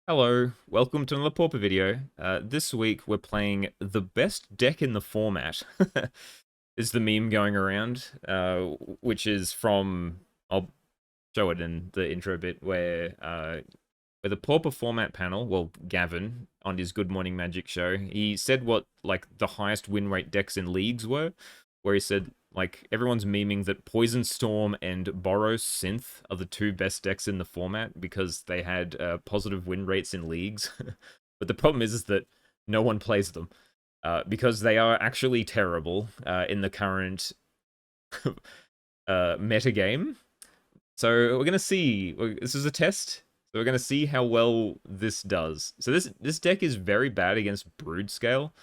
Hello, welcome to another Pauper video. This week we're playing the best deck in the format. Is the meme going around, which is from, I'll show it in the intro bit, where the Pauper Format panel, well, Gavin, on his Good Morning Magic show, he said what, like, the highest win rate decks in leagues were, where he said, like, everyone's memeing that Poison Storm and Boros Synth are the two best decks in the format because they had positive win rates in leagues. But the problem is that no one plays them because they are actually terrible in the current meta game. So we're gonna see. This is a test. So we're gonna see how well this does. So this deck is very bad against Brood Scale.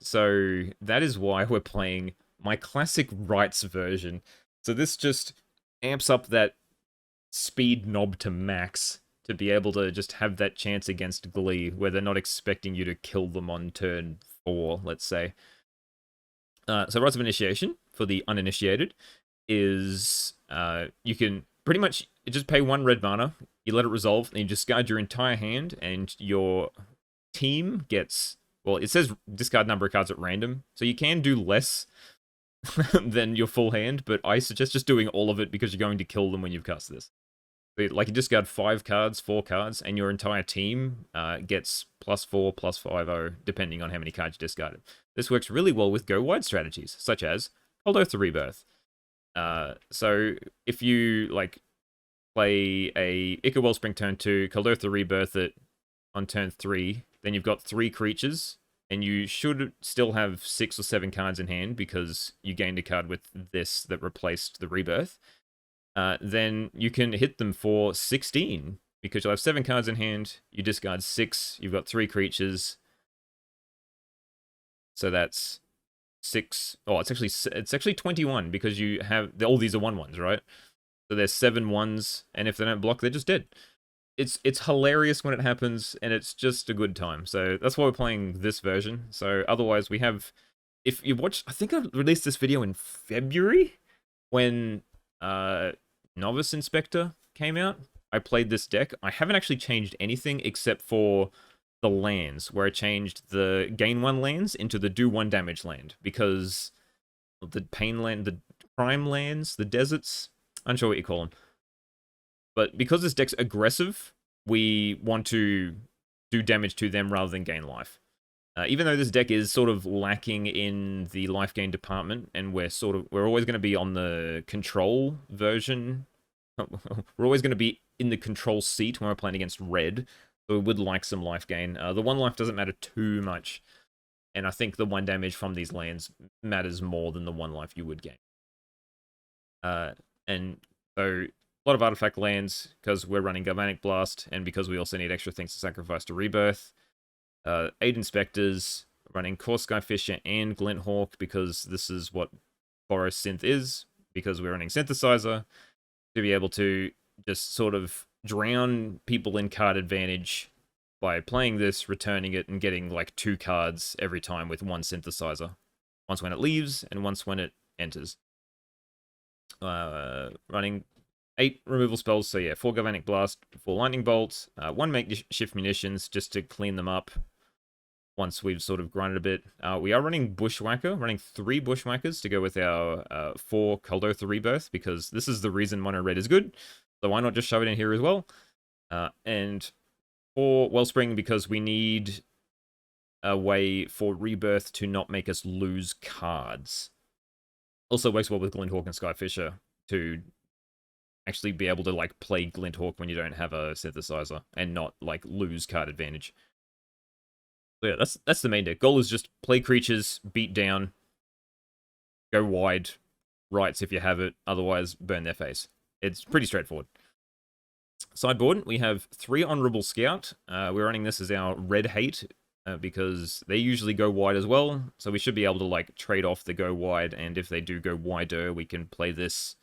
So that is why we're playing my classic Rites version. So this just amps up that speed knob to max to be able to just have that chance against Glee where they're not expecting you to kill them on turn 4, let's say. So Rites of Initiation, for the uninitiated, is you can pretty much just pay 1 red mana, you let it resolve, and you discard your entire hand, and your team gets... Well, it says discard number of cards at random, so you can do less than your full hand, but I suggest just doing all of it because you're going to kill them when you've cast this. Like, you discard 5 cards, 4 cards, and your entire team gets +4, +5, depending on how many cards you discarded. This works really well with go-wide strategies, such as Kuldotha Rebirth. So if you, like, play a Ichor Wellspring turn 2, Kuldotha Rebirth it on turn 3, then you've got 3 creatures, and you should still have 6 or 7 cards in hand because you gained a card with this that replaced the Rebirth. Then you can hit them for 16 because you'll have 7 cards in hand, you discard 6, you've got 3 creatures. So that's 6. Oh, it's actually 21 because you have all these are 1/1s, right? So there's 7 1s, and if they don't block, they're just dead. It's hilarious when it happens, and it's just a good time. So that's why we're playing this version. So otherwise, we have... If you watch... I think I released this video in February when Novice Inspector came out. I played this deck. I haven't actually changed anything except for the lands, where I changed the gain 1 lands into the do 1 damage land, because the pain land, the crime lands, the deserts, I'm unsure what you call them. But because this deck's aggressive, we want to do damage to them rather than gain life. Even though this deck is sort of lacking in the life gain department, and we're always going to be on the control version. We're always going to be in the control seat when we're playing against red, so we would like some life gain. The 1 life doesn't matter too much, and I think the 1 damage from these lands matters more than the 1 life you would gain. And so a lot of artifact lands because we're running Galvanic Blast, and because we also need extra things to sacrifice to Rebirth. 8 Inspectors, running Core Skyfisher and Glinthawk because this is what Boros Synth is, because we're running Synthesizer, to be able to just sort of drown people in card advantage by playing this, returning it, and getting like 2 cards every time with 1 Synthesizer. Once when it leaves, and once when it enters. Running 8 removal spells, so yeah, 4 Galvanic Blast, 4 Lightning Bolt, 1 Makeshift Munitions just to clean them up once we've sort of grinded a bit. We are running Bushwhacker, running 3 Bushwhackers to go with our 4 Kuldotha Rebirth, because this is the reason Mono Red is good, so why not just shove it in here as well? And 4 Wellspring, because we need a way for Rebirth to not make us lose cards. Also works well with Glinthawk and Skyfisher to actually be able to, like, play Glinthawk when you don't have a Synthesizer and not, like, lose card advantage. So yeah, that's the main deck. Goal is just play creatures, beat down, go wide, Rites if you have it, otherwise burn their face. It's pretty straightforward. Sideboard, we have 3 Honorable Scout. We're running this as our red hate, because they usually go wide as well, so we should be able to, like, trade off the go wide, and if they do go wider, we can play this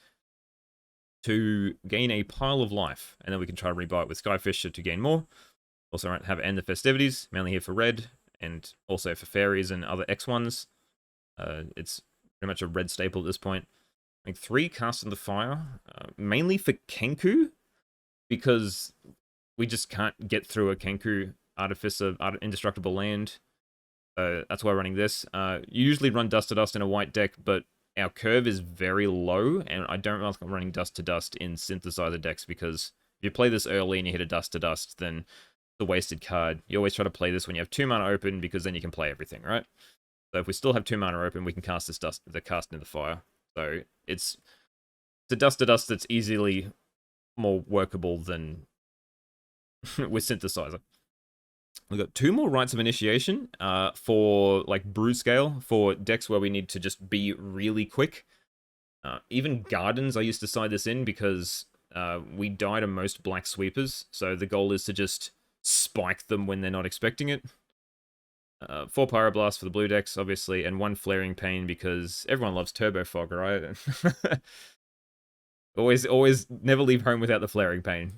to gain a pile of life, and then we can try to rebuy it with Skyfisher to gain more. Also have End the Festivities, mainly here for red, and also for fairies and other X1s. It's pretty much a red staple at this point. I think 3 Cast in the Fire, mainly for Kenku, because we just can't get through a Kenku Artificer Indestructible Land. That's why we're running this. You usually run Dust to Dust in a white deck, but our curve is very low, and I don't like running Dust to Dust in synthesizer decks because if you play this early and you hit a Dust to Dust, then it's a wasted card. You always try to play this when you have 2 mana open because then you can play everything, right? So if we still have 2 mana open, we can cast this the cast into the fire. So it's a Dust to Dust that's easily more workable than with synthesizer. We've got 2 more Rites of Initiation for like brew scale for decks where we need to just be really quick. Even Gardens, I used to side this in because we die to most Black Sweepers, so the goal is to just spike them when they're not expecting it. 4 Pyroblast for the blue decks, obviously, and 1 Flaring Pain because everyone loves Turbo Fog, right? always, never leave home without the Flaring Pain.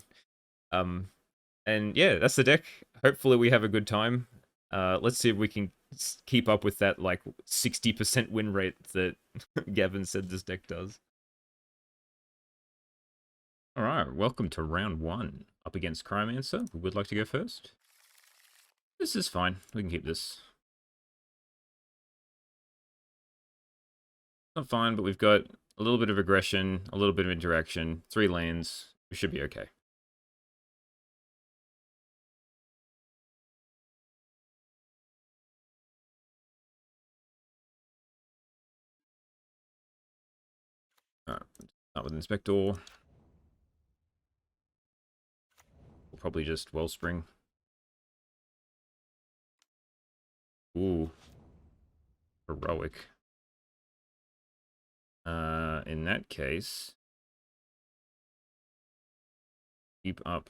And yeah, that's the deck. Hopefully we have a good time. Let's see if we can keep up with that like 60% win rate that Gavin said this deck does. All right, welcome to round 1. Up against Cryomancer. Who would like to go first? This is fine. We can keep this. Not fine, but we've got a little bit of aggression, a little bit of interaction, 3 lands. We should be okay. Alright, start with Inspector. We'll probably just Wellspring. Ooh. Heroic. In that case, keep up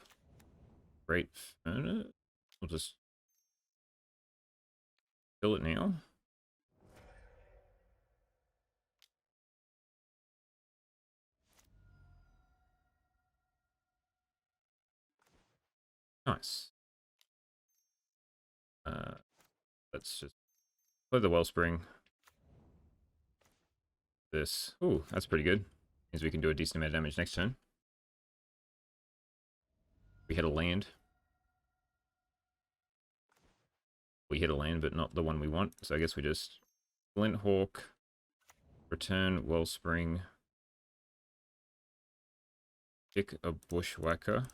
Great Furnace. We'll just kill it now. Nice. Let's just play the Wellspring. This. Ooh, that's pretty good. Means we can do a decent amount of damage next turn. We hit a land. We hit a land, but not the one we want. So I guess we just Flint Hawk, return Wellspring, pick a Bushwhacker.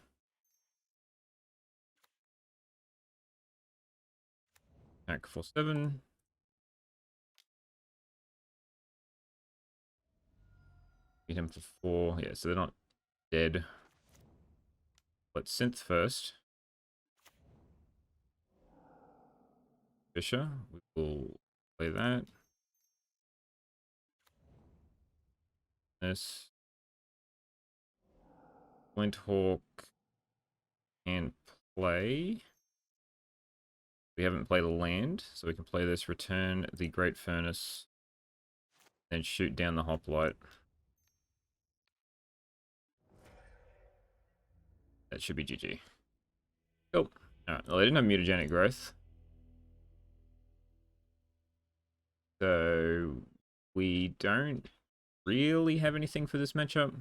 Attack for 7. Hit him for 4. Yeah, so they're not dead. Let's Synth first. Fisher. We will play that. This. Flint Hawk can play. We haven't played a land, so we can play this, return the Great Furnace, and shoot down the Hoplite. That should be GG. Cool. Alright, well, they didn't have mutagenic growth. So we don't really have anything for this matchup.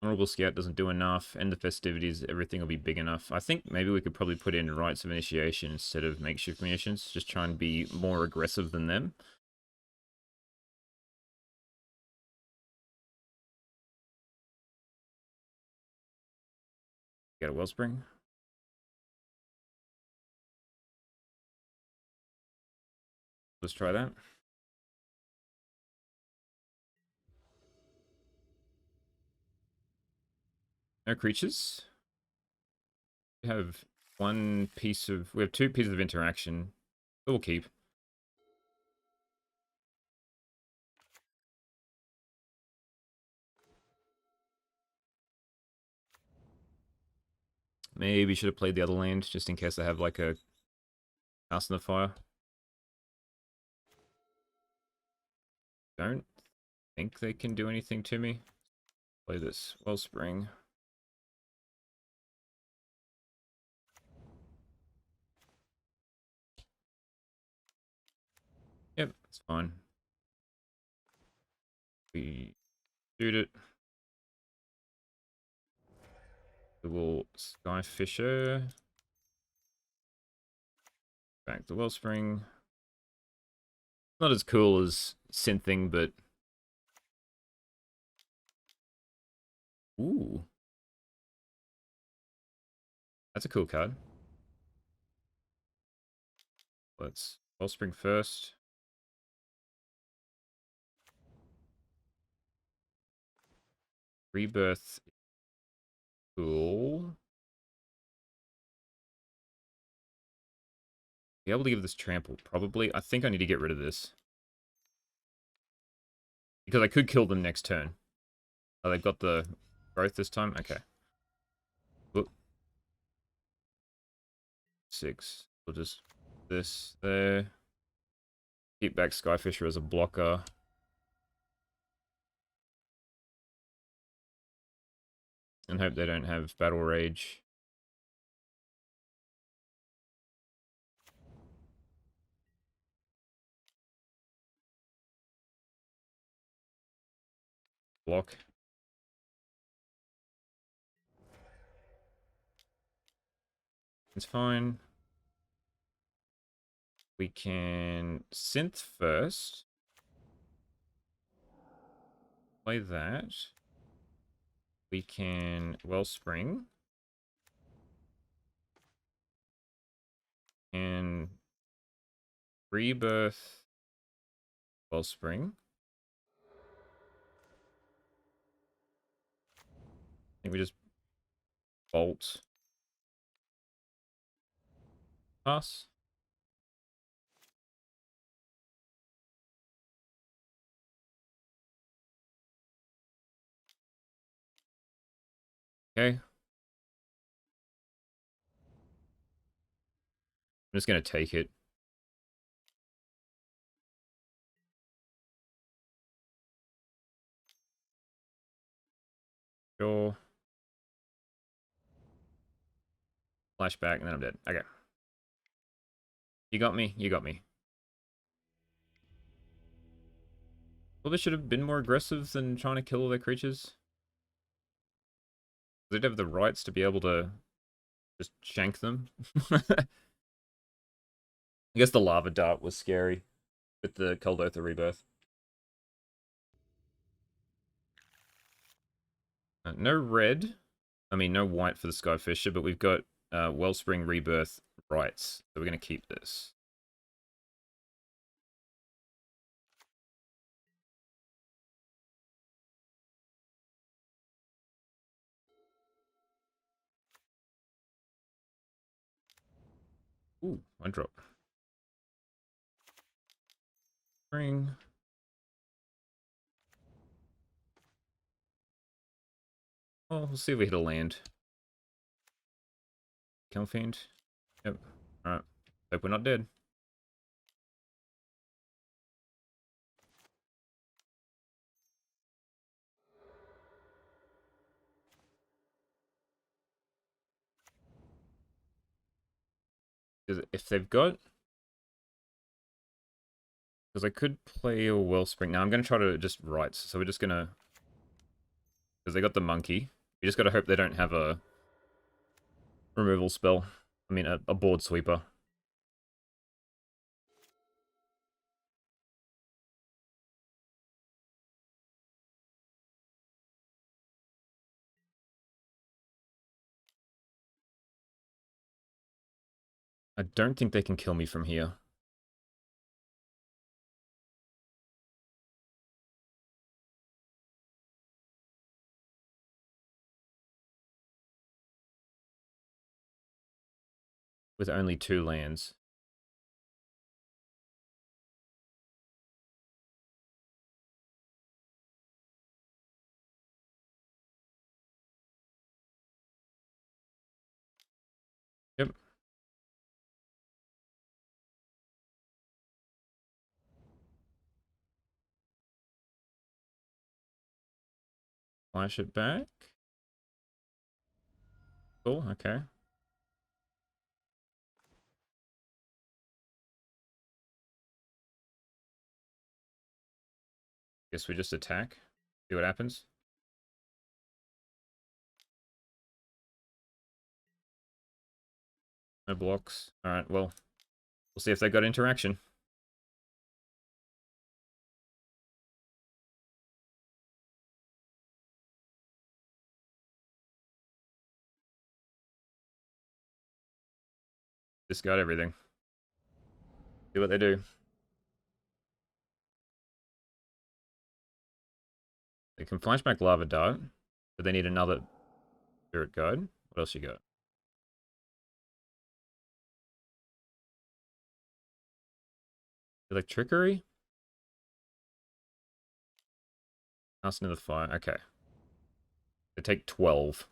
Honorable Scout doesn't do enough, and the festivities, everything will be big enough. I think maybe we could probably put in Rites of Initiation instead of Makeshift Munitions, just try and be more aggressive than them. Get a Wellspring. Let's try that. No creatures. We have we have 2 pieces of interaction. We'll keep. Maybe should have played the other land, just in case I have like a House in the Fire. Don't think they can do anything to me. Play this Wellspring. Yep, it's fine. We shoot it. We will Sky Fisher. Back to Wellspring. Not as cool as Synthing, but... Ooh. That's a cool card. Let's Wellspring first. Rebirth. Cool. Be able to give this trample, probably. I think I need to get rid of this. Because I could kill them next turn. Oh, they've got the growth this time? Okay. Whoop. 6. We'll just this there. Keep back Skyfisher as a blocker. And hope they don't have Battle Rage. Block. It's fine. We can Synth first. Play that. We can Wellspring. And Rebirth Wellspring. I think we just Bolt. Pass. Okay. I'm just going to take it. Sure. Flashback, and then I'm dead. Okay. You got me. You got me. Probably should have been more aggressive than trying to kill all their creatures. They'd have the rights to be able to just shank them. I guess the lava dart was scary with the Kuldotha Rebirth. No red. I mean, no white for the Skyfisher, but we've got Wellspring Rebirth rights. So we're going to keep this. Ooh, 1 drop. Spring. Oh, we'll see if we hit a land. Kill Fiend. Yep. Alright. Hope we're not dead. Because if they've got... Because I could play a Wellspring. Now I'm going to try to just Rites. So we're just going to... Because they got the monkey. You just got to hope they don't have a removal spell. I mean, a board sweeper. I don't think they can kill me from here. With only 2 lands. Yep. Flash it back. Cool, okay. Guess we just attack. See what happens. No blocks. Alright, well, we'll see if they got interaction. Discard everything. See what they do. They can flashback Lava Dart, but they need another Spirit Guide. What else you got? Electrickery? Cast into the fire. Okay. They take 12.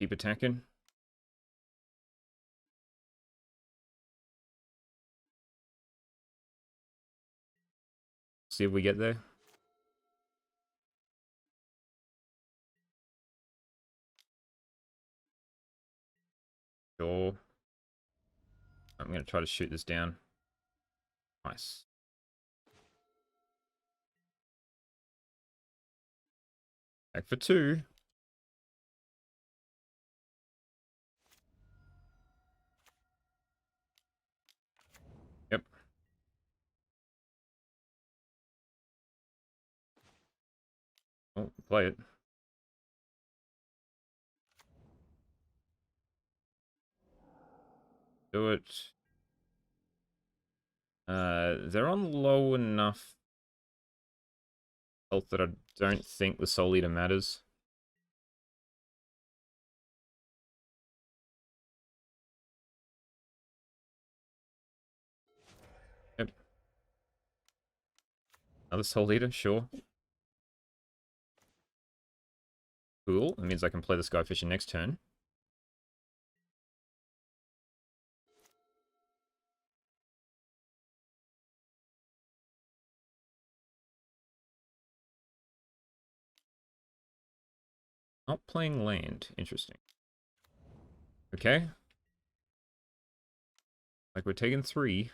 Keep attacking. See if we get there. Sure. I'm going to try to shoot this down. Nice. Back for 2. Yep. Oh, play it. Do it. They're on low enough health that I don't think the Soul Eater matters. Yep. Another Soul Eater, sure. Cool. That means I can play the Skyfisher next turn. Not playing land. Interesting. Okay. Like we're taking 3.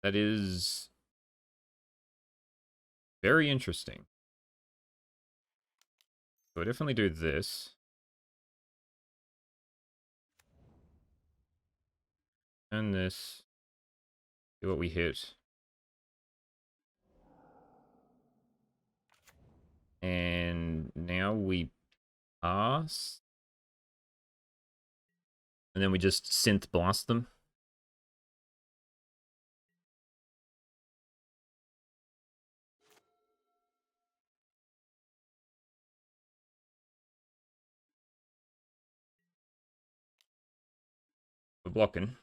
That is very interesting. So I definitely do this. And this. See what we hit. And now we pass. And then we just synth blast them. We're blocking.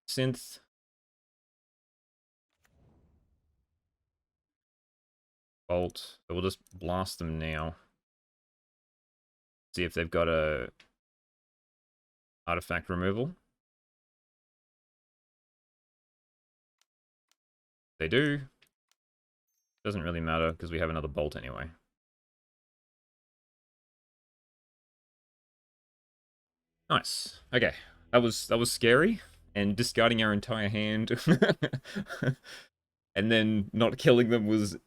Synth. Bolt. So we'll just blast them now. See if they've got a artifact removal. They do. Doesn't really matter because we have another bolt anyway. Nice. Okay. That was scary. And discarding our entire hand and then not killing them was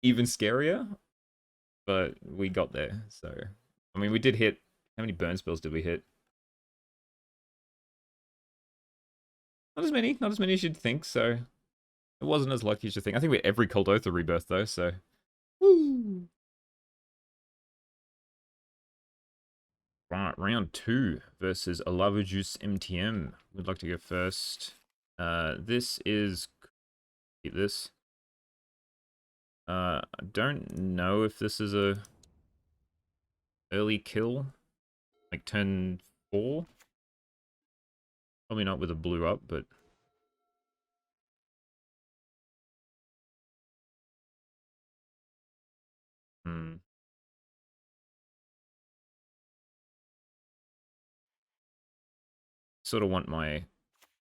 even scarier. But we got there. So I mean we did hit. How many burn spells did we hit? Not as many as you'd think, so it wasn't as lucky as you think. I think we had every Kuldotha rebirth though, so woo. Right, round 2 versus a Lava Juice MTM. Would like to go first. This is keep this. I don't know if this is a early kill, like turn 4. Probably not with a blue up, but hmm. Sort of want my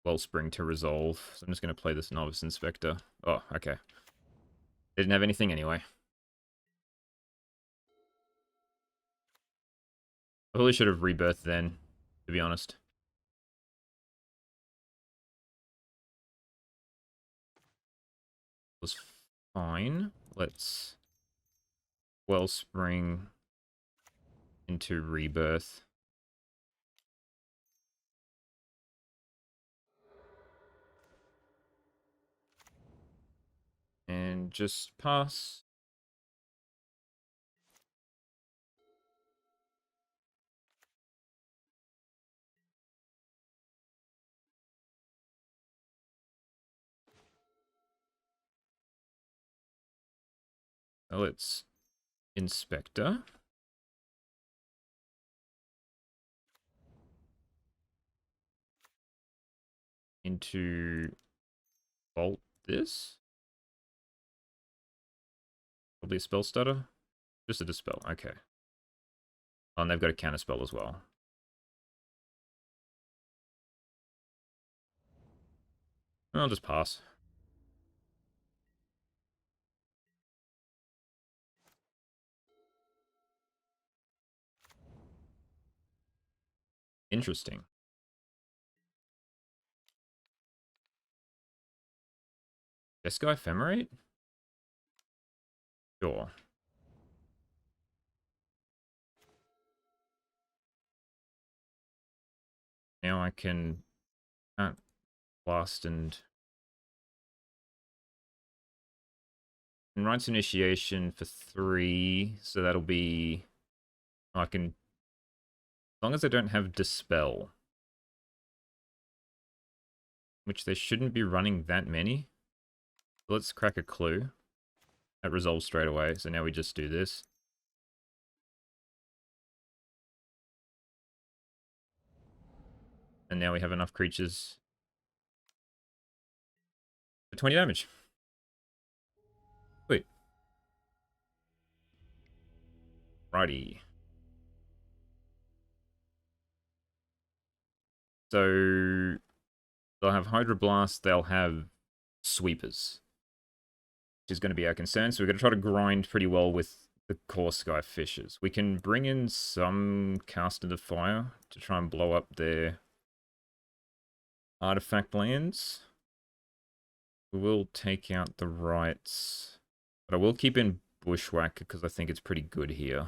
Wellspring to resolve, so I'm just going to play this Novice Inspector. Oh, okay. Didn't have anything anyway. I probably should have rebirthed then, to be honest. Was fine. Let's Wellspring into Rebirth. And just pass. So let's Inspector. Into Bolt this. Probably a spell stutter. Just a dispel. Okay. Oh, and they've got a counter spell as well. I'll just pass. Interesting. Jeskai Ephemerate? Sure. Now I can blast and Rites Initiation for 3, so that'll be I can as long as I don't have Dispel, which they shouldn't be running that many. Let's crack a clue. That resolves straight away, so now we just do this. And now we have enough creatures for 20 damage. Wait. Righty. So they'll have Hydro Blast, they'll have Sweepers, which is going to be our concern. So we're going to try to grind pretty well with the core Sky Fishers. We can bring in some Cast into Fire to try and blow up their artifact lands. We will take out the Rites, but I will keep in Bushwhacker because I think it's pretty good here.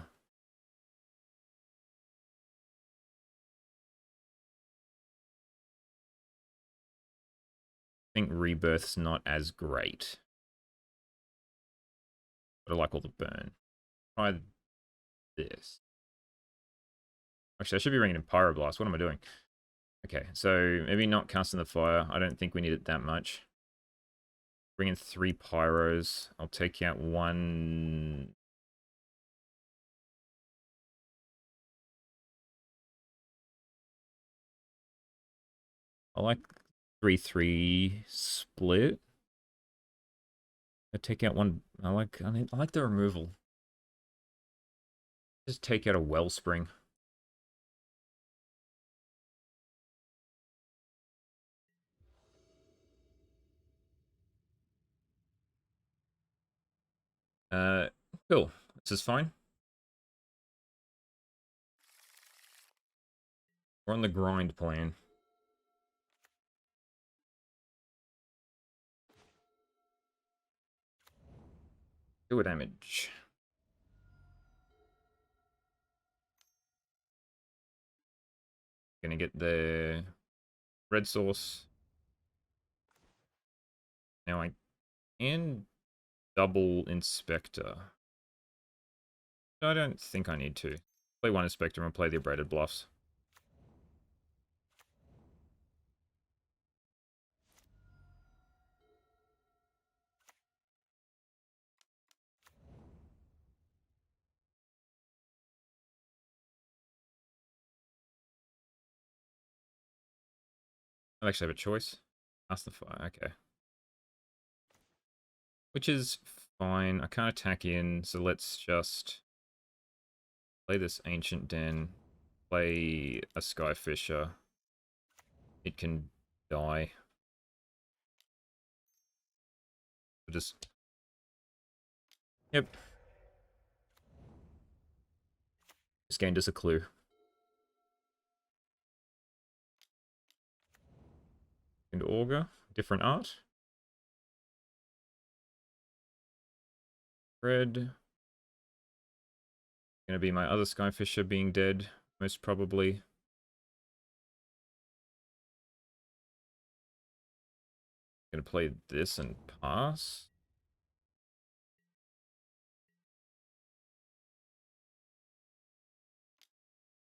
I think Rebirth's not as great, but I like all the burn. Try this. Actually, I should be bringing in Pyroblast. What am I doing? Okay, so maybe not Casting the Fire. I don't think we need it that much. Bring in 3 Pyros. I'll take out 1. I like 3/3 split. I take out 1. I like the removal. Just take out a Wellspring. Uh, cool. This is fine. We're on the grind plan. Do a damage. Gonna get the red source. Now I can double Inspector. I don't think I need to. Play 1 Inspector and play the Abraded Bluffs. I actually have a choice. Cast the fire, okay. Which is fine. I can't attack in, so let's just play this Ancient Den. Play a Skyfisher. It can die. Just... Yep. Just gained us a clue. And Augur. Different art. Red. Gonna be my other Skyfisher being dead, most probably. Gonna play this and pass.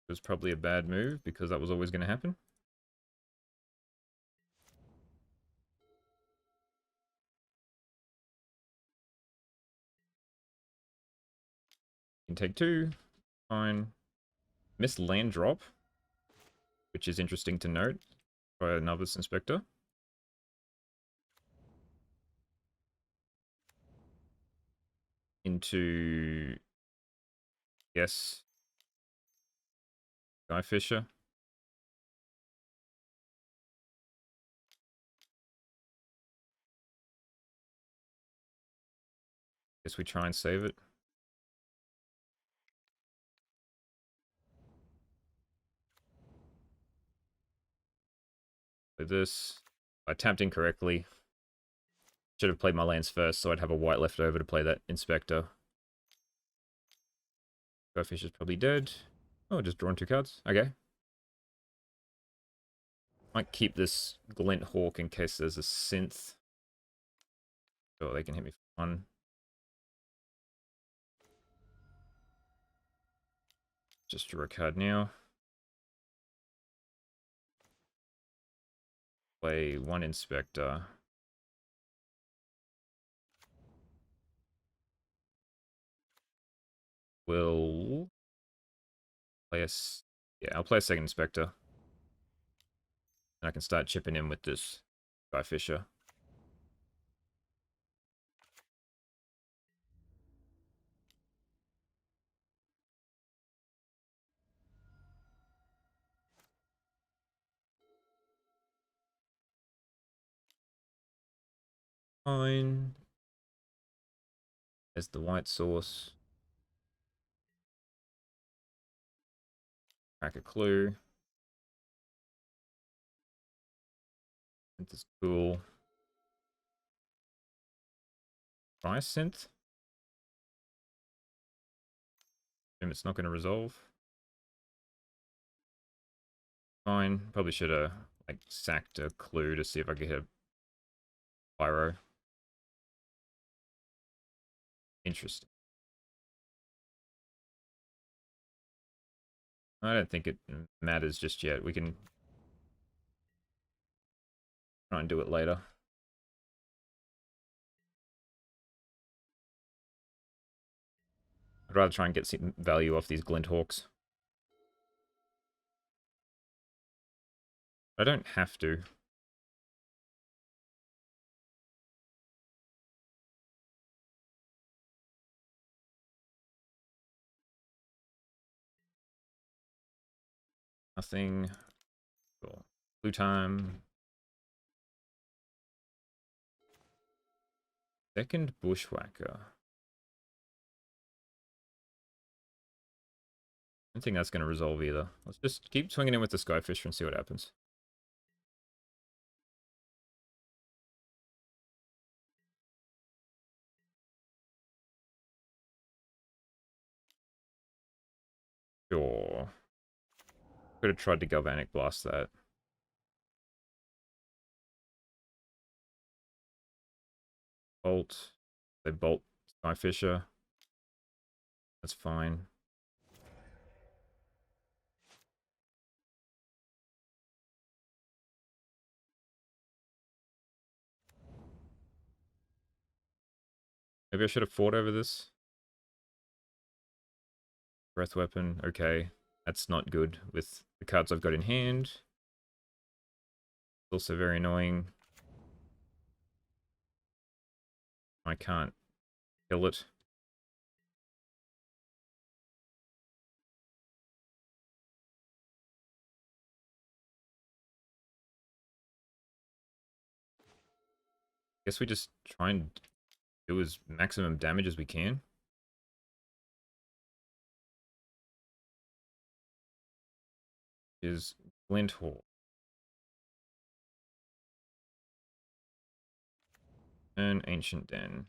It was probably a bad move because that was always gonna happen. You can take 2. Fine. Missed land drop, which is interesting to note. By another Inspector. Into... Yes. Skyfisher. Guess we try and save it. With this, I tapped incorrectly. Should have played my lands first, so I'd have a white left over to play that Inspector. Skyfisher's probably dead. Oh, just drawn 2 cards. Okay. Might keep this Glint Hawk in case there's a synth. Oh, they can hit me for 1. Just draw a card now. Play 1 Inspector. Will play a... Yeah, I'll play a 2nd Inspector. And I can start chipping in with this Skyfisher. Fine. There's the white source. Crack a clue. This is cool. Try synth. It's not going to resolve. Fine. Probably should have like sacked a clue to see if I could hit a pyro. Interesting. I don't think it matters just yet. We can try and do it later. I'd rather try and get some value off these Glint Hawks. I don't have to. Nothing. Cool. Blue time. 2nd Bushwhacker. I don't think that's going to resolve either. Let's just keep swinging in with the Skyfisher and see what happens. Sure. Could have tried to Galvanic Blast that. Bolt. They bolt Skyfisher. That's fine. Maybe I should have fought over this. Breath Weapon, okay. That's not good with the cards I've got in hand. Also very annoying. I can't kill it. Guess we just try and do as maximum damage as we can. Is Glint Hawk. An Ancient Den.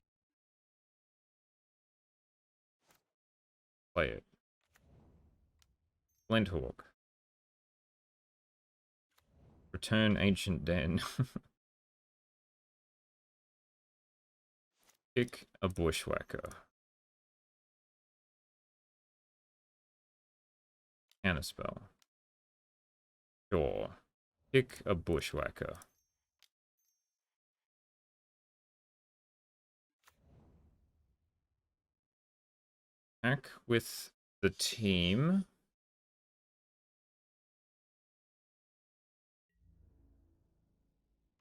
Play it. Glint Hawk. Return Ancient Den. Pick a Bushwhacker. Counterspell. Sure. Pick a Bushwhacker. Back with the team.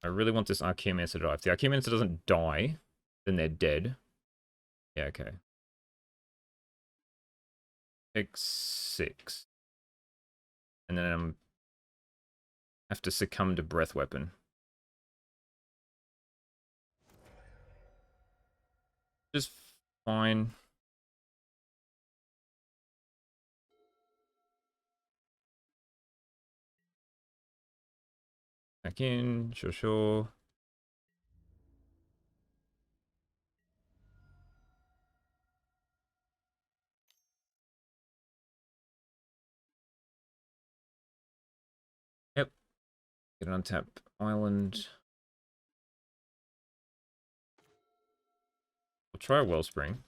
I really want this Archaeomancer to die. If the Archaeomancer doesn't die, then they're dead. Yeah, okay. Pick 6. And then have to succumb to Breath Weapon. Just fine. Back in, sure. Yep. Get an untap island. We'll try a Wellspring.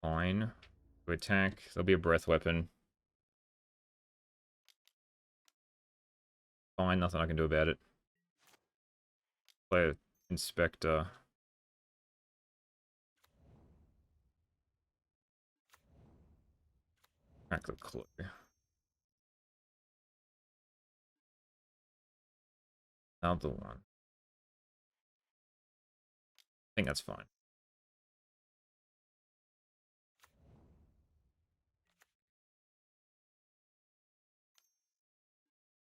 Fine. To attack. There'll be a Breath Weapon. Fine, nothing I can do about it. Play Inspector. Crack the clue. Another one. I think that's fine.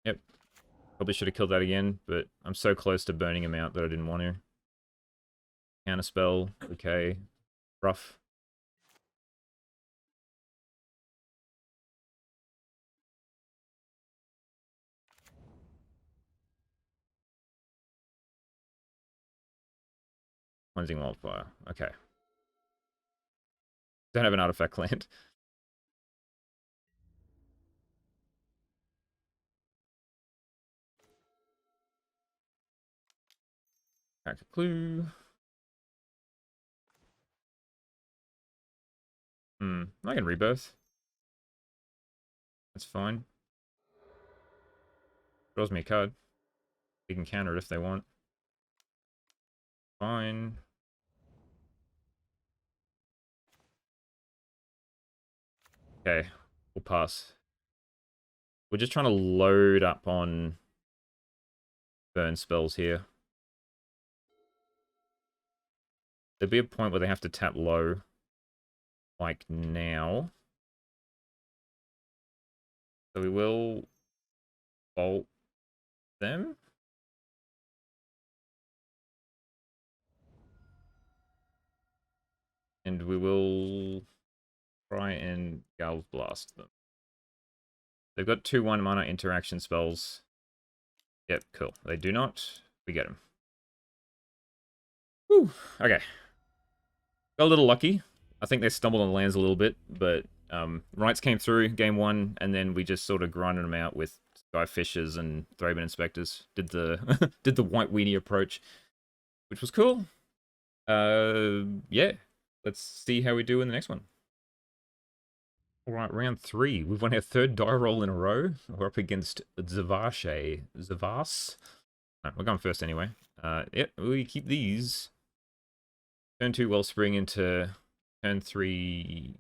Yep. Probably should have killed that again, but I'm so close to burning him out that I didn't want to. Counterspell. Okay. Rough. Cleansing Wildfire. Okay. Don't have an artifact land. Crack a clue. I can rebirth. That's fine. Draws me a card. They can counter it if they want. Fine. Okay, we'll pass. We're just trying to load up on burn spells here. There'll be a point where they have to tap low, like now. So we will bolt them. And we will try and Galv Blast them. They've got 2/1 mana interaction spells. Yep, cool. They do not. We get them. Whew. Okay. Got a little lucky. I think they stumbled on lands a little bit, but Rites came through game 1, and then we just sort of grinded them out with Sky Fishers and Thraben Inspectors. Did the did the white weenie approach, which was cool. Yeah. Let's see how we do in the next one. Alright, round 3. We've won our 3rd die roll in a row. We're up against Zavashe. Zavas? No, we're going first anyway. Yep, we keep these. Turn 2 Wellspring into turn 3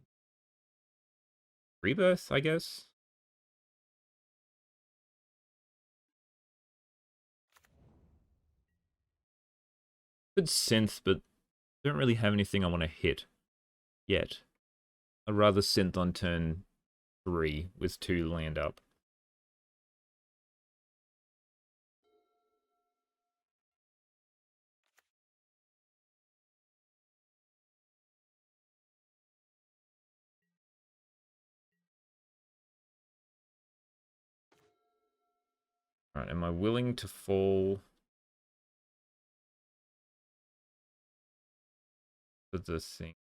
Rebirth, I guess. Good synth, but don't really have anything I want to hit yet. I'd rather synth on turn 3 with 2 land up. Alright, am I willing to fall for the thing?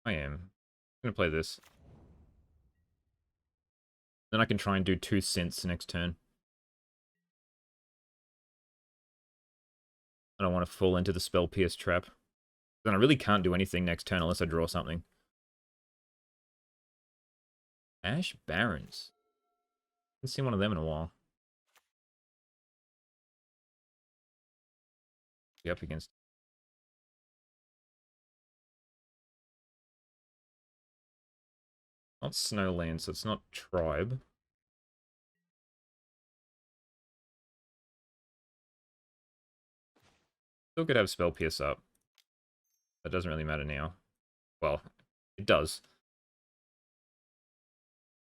I am. I'm gonna play this. Then I can try and do 2 synths next turn. I don't want to fall into the spell pierce trap. Then I really can't do anything next turn unless I draw something. Ash Barrens. Haven't seen one of them in a while. Be up against. Not Snowland, so it's not Tribe. Still could have Spell Pierce up. That doesn't really matter now. Well, it does.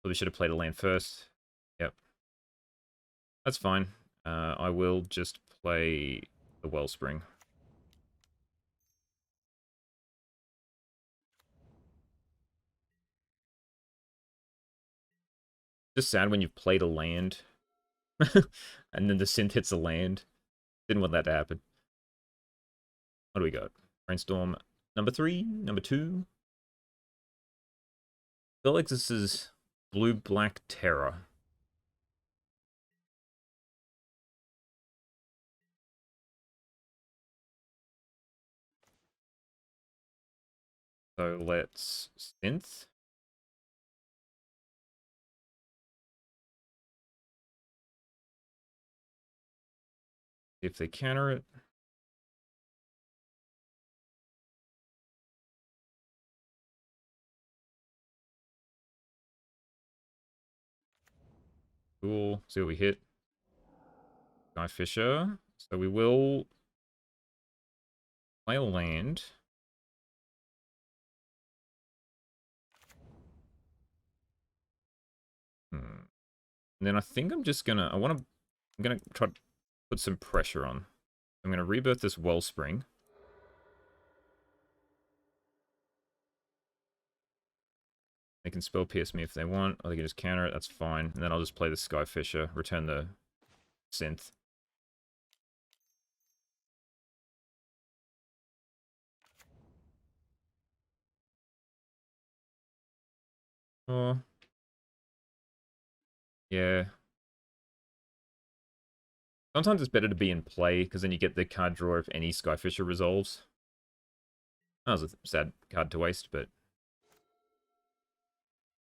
Probably should have played a land first. Yep. That's fine. I will just play the Wellspring. Just sad when you've played a land and then the synth hits a land. Didn't want that to happen. What do we got? Brainstorm number 3, number 2. Felix's Blue-Black Terror. So let's synth. If they counter it. Cool. See what we hit. Guy Fisher. So we will play a land. And then I think I'm just gonna, I'm gonna try to put some pressure on. I'm gonna rebirth this Wellspring. They can spell pierce me if they want, or they can just counter it, that's fine. And then I'll just play the Sky Fisher, return the synth. Oh. Yeah. Sometimes it's better to be in play, because then you get the card draw if any Sky Fisher resolves. That was a sad card to waste, but...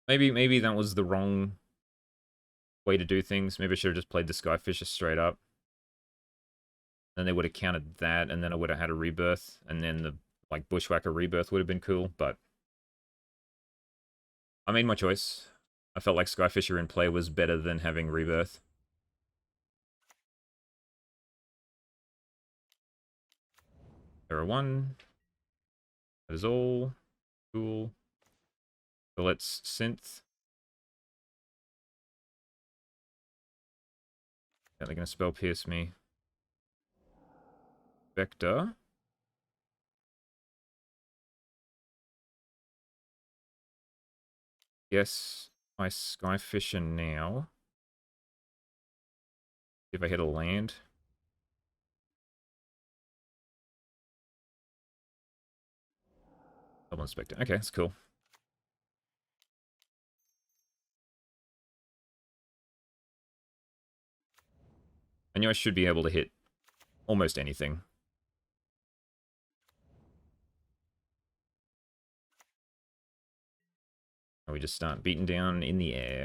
Maybe that was the wrong way to do things. Maybe I should have just played the Sky Fisher straight up. Then they would have countered that, and then I would have had a rebirth, and then the like Bushwhacker rebirth would have been cool, but I made my choice. I felt like Sky Fisher in play was better than having rebirth. There are 1. That is all. Cool. So let's synth. Yeah, they're gonna spell pierce me. Vector. Yes, I Sky Fisher now. If I hit a land. Double Inspector. Okay, that's cool. I knew I should be able to hit almost anything. And we just start beating down in the air.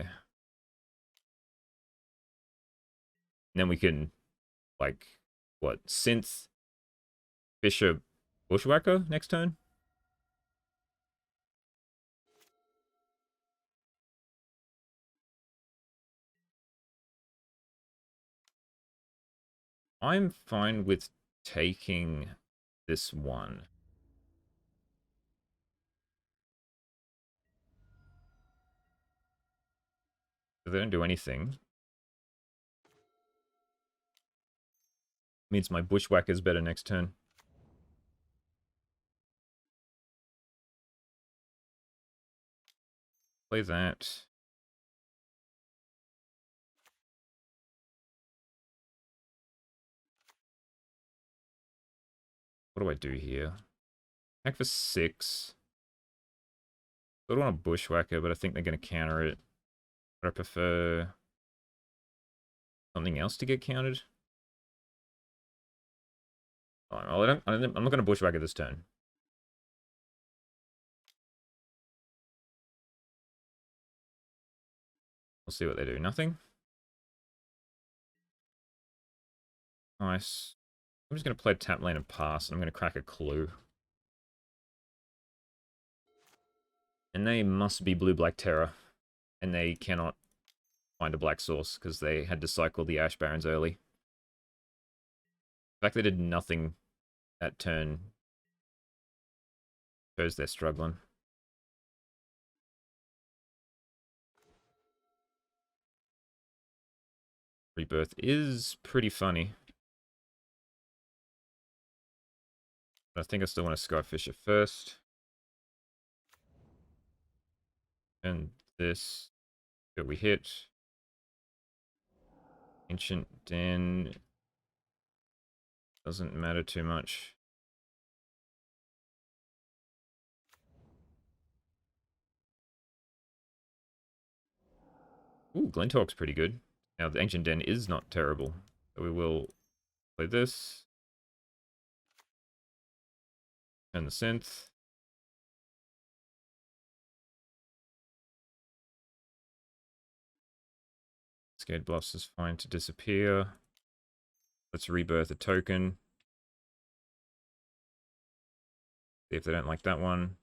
And then we can, like, what, synth, Fisher, Bushwhacker next turn? I'm fine with taking this one. If they don't do anything, means my Bushwhacker's better next turn. Play that. What do I do here? Attack for 6. I don't want a Bushwhacker, but I think they're going to counter it. But I prefer something else to get countered. Oh, I'm not going to Bushwhacker this turn. We'll see what they do. Nothing? Nice. I'm just going to play tap lane and pass. I'm going to crack a clue. And they must be blue-black Terror. And they cannot find a black source because they had to cycle the Ash Barons early. The fact they did nothing that turn shows they're struggling. Rebirth is pretty funny. But I think I still want to Skyfisher first. And this that we hit. Ancient Den doesn't matter too much. Ooh, Glinthawk's pretty good. Now, the Ancient Den is not terrible. So we will play this. And the Synth. Scared Bluffs is fine to disappear. Let's rebirth a token. See if they don't like that one.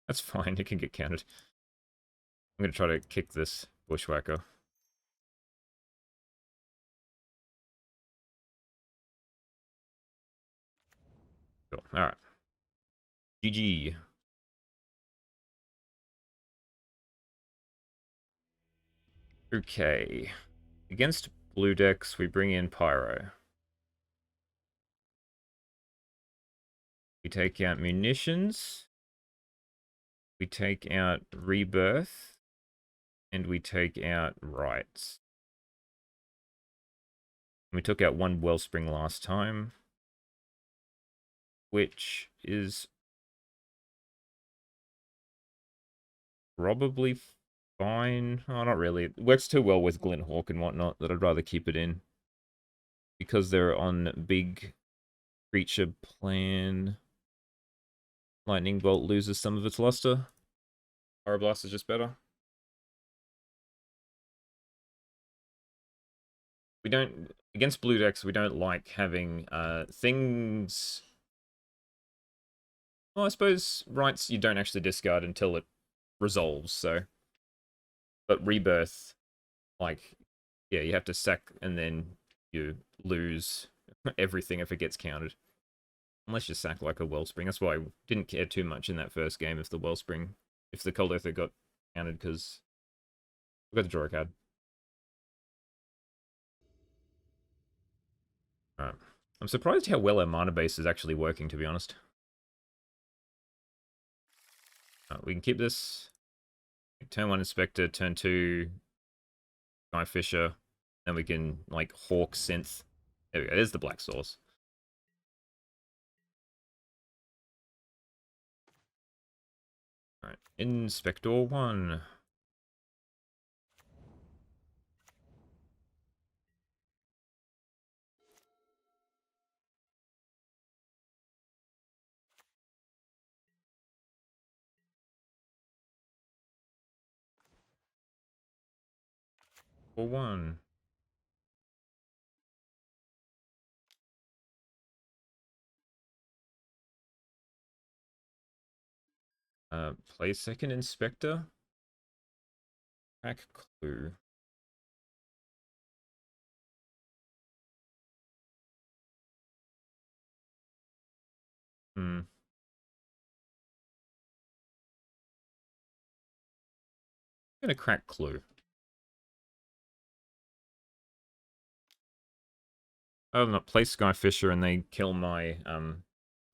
That's fine, it can get counted. I'm going to try to kick this Bushwhacker. Cool. Alright. GG. Okay. Against blue decks, we bring in Pyro. We take out Munitions. We take out Rebirth. And we take out Rites. We took out one Wellspring last time, which is probably fine. Oh, not really. It works too well with Glinthawk and whatnot that I'd rather keep it in. Because they're on big creature plan. Lightning Bolt loses some of its luster. Pyroblast is just better. We don't... Against blue decks, we don't like having things... Well, I suppose Rights you don't actually discard until it resolves, so... But Rebirth, like, yeah, you have to sack and then you lose everything if it gets counted. Unless you sack like a Wellspring. That's why I didn't care too much in that first game if the Wellspring, if the Kuldotha got counted, because we got to draw a card. Alright. I'm surprised how well our mana base is actually working, to be honest. We can keep this. Turn 1 Inspector, turn 2 Skyfisher. Then we can, like, Hawk Synth. There we go, there's the black source. Alright, Inspector 1. For 1. Play second inspector. Crack clue. Hmm. I'm gonna crack clue. Oh, not play Skyfisher and they kill my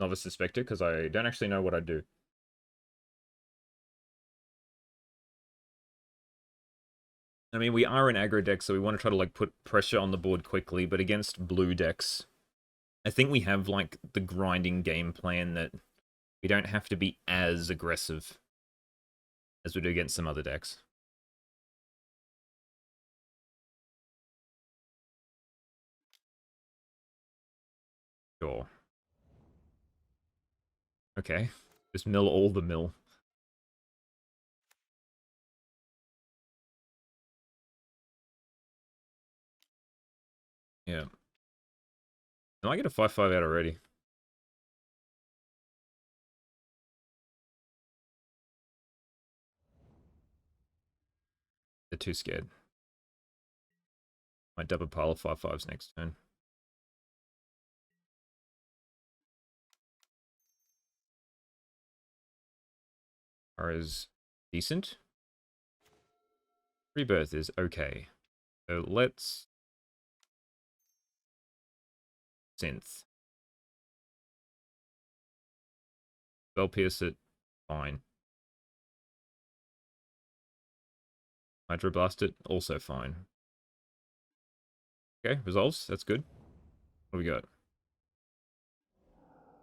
novice inspector because I don't actually know what I do. I mean, we are an aggro deck, so we want to try to like put pressure on the board quickly, but against blue decks, I think we have like the grinding game plan that we don't have to be as aggressive as we do against some other decks. Sure. Okay. Just mill all the mill. Yeah. No, I get a 5/5 out already. They're too scared. Might double pile of 5/5s next turn. Are is decent. Rebirth is okay. So let's synth. Spell pierce it. Fine. Hydroblast it. Also fine. Okay, resolves. That's good. What do we got?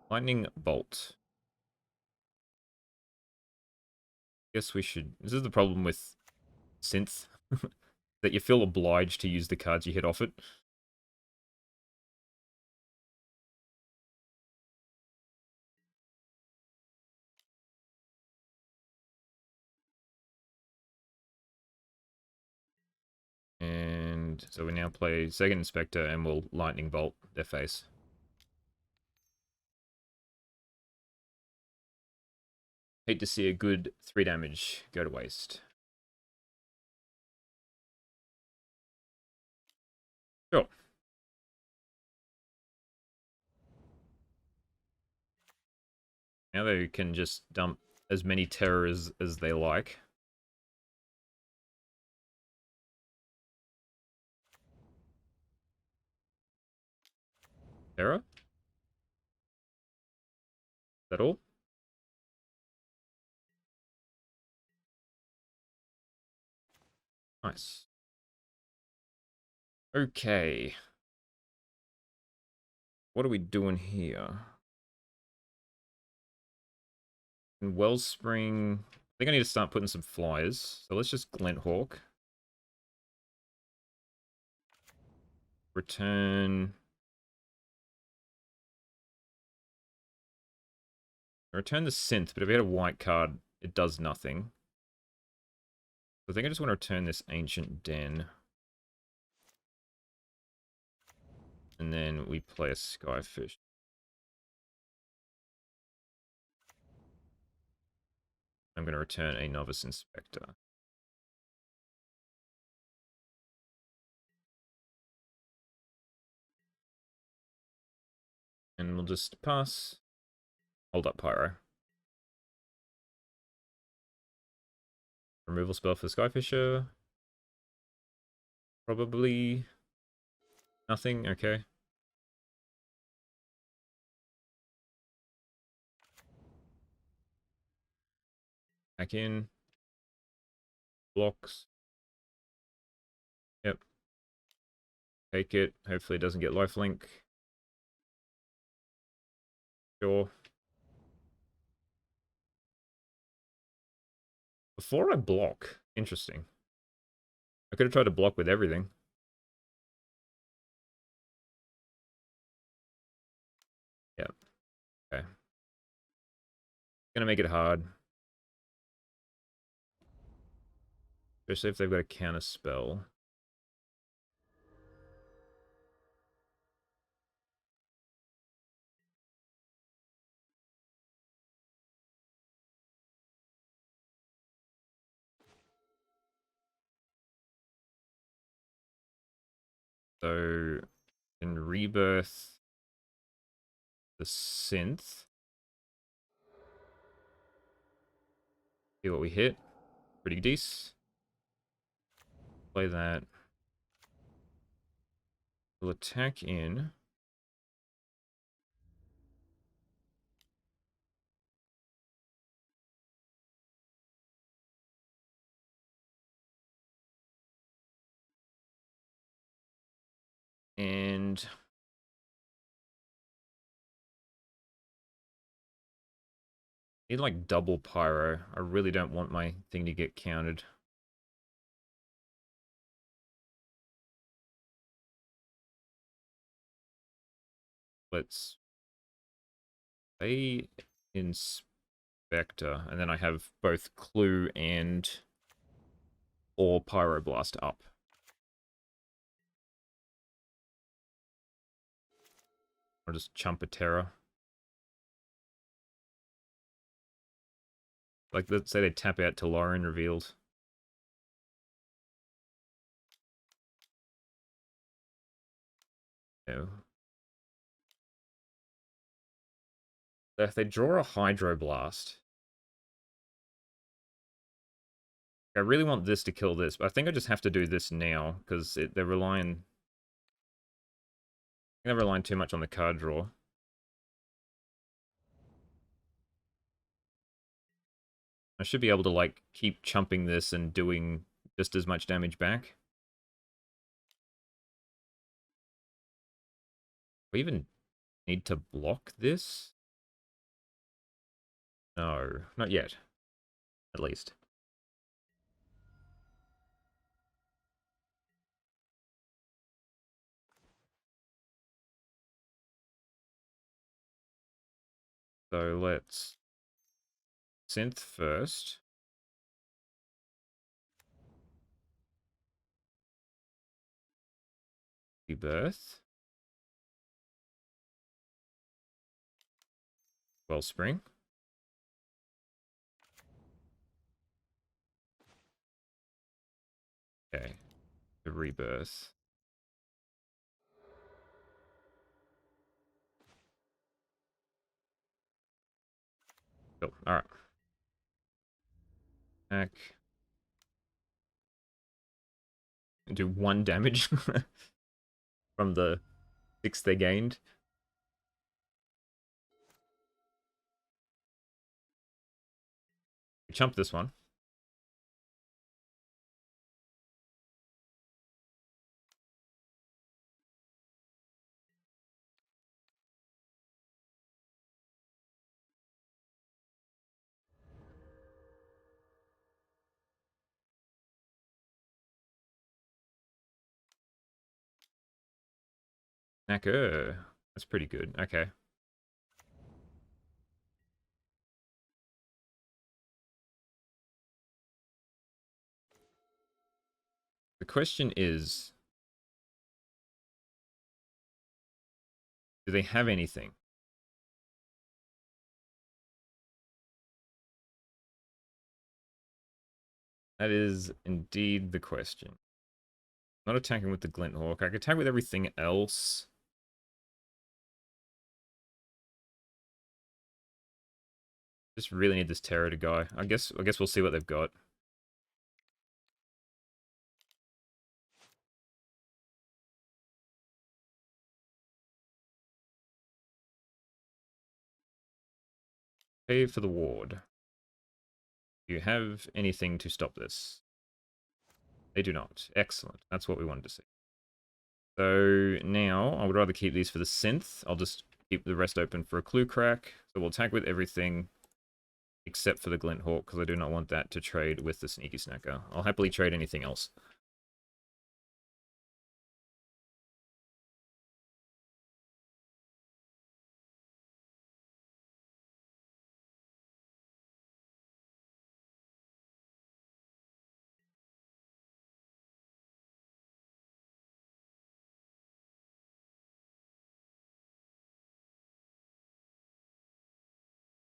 Lightning bolt. Guess we should. This is the problem with synth. That you feel obliged to use the cards you hit off it. And so we now play second inspector and we'll lightning bolt their face. Hate to see a good 3 damage go to waste. Sure. Now they can just dump as many terrors as they like. Terror? Is that all? Nice. Okay. What are we doing here? In Wellspring, I think I need to start putting some flyers. So let's just Glint Hawk. Return. Return the synth, but if we had a white card, it does nothing. I think I just want to return this Ancient Den. And then we play a Skyfish. I'm going to return a Novice Inspector. And we'll just pass. Hold up Pyro. Removal spell for Skyfisher. Probably nothing. Okay. Back in. Blocks. Yep. Take it. Hopefully it doesn't get lifelink. Sure. Before I block. Interesting. I could have tried to block with everything. Yep. Okay. Gonna make it hard. Especially if they've got a counter spell. So, in Rebirth, the Synth. See what we hit. Pretty decent. Play that. We'll attack in. And need like double pyro. I really don't want my thing to get countered. Let's play Inspector, and then I have both Clue and or Pyroblast up. Or just chump a Terror. Like, let's say they tap out to Lauren revealed. No. If they draw a Hydroblast, I really want this to kill this, but I think I just have to do this now, because they're relying too much on the card draw. I should be able to, like, keep chumping this and doing just as much damage back. We even need to block this? No, not yet. At least. So let's Synth first. Rebirth. Wellspring. Okay. The Rebirth. Cool. Alright. Back. Do 1 damage from the 6 they gained. Chump this one. Knacker. That's pretty good. Okay. The question is, do they have anything? That is indeed the question. Not attacking with the Glinthawk. I can attack with everything else. Just really need this Terror to go. I guess we'll see what they've got. Pay for the ward. Do you have anything to stop this? They do not. Excellent. That's what we wanted to see. So now I would rather keep these for the Synth. I'll just keep the rest open for a Clue Crack. So we'll attack with everything except for the Glinthawk, because I do not want that to trade with the Sneaky Snacker. I'll happily trade anything else.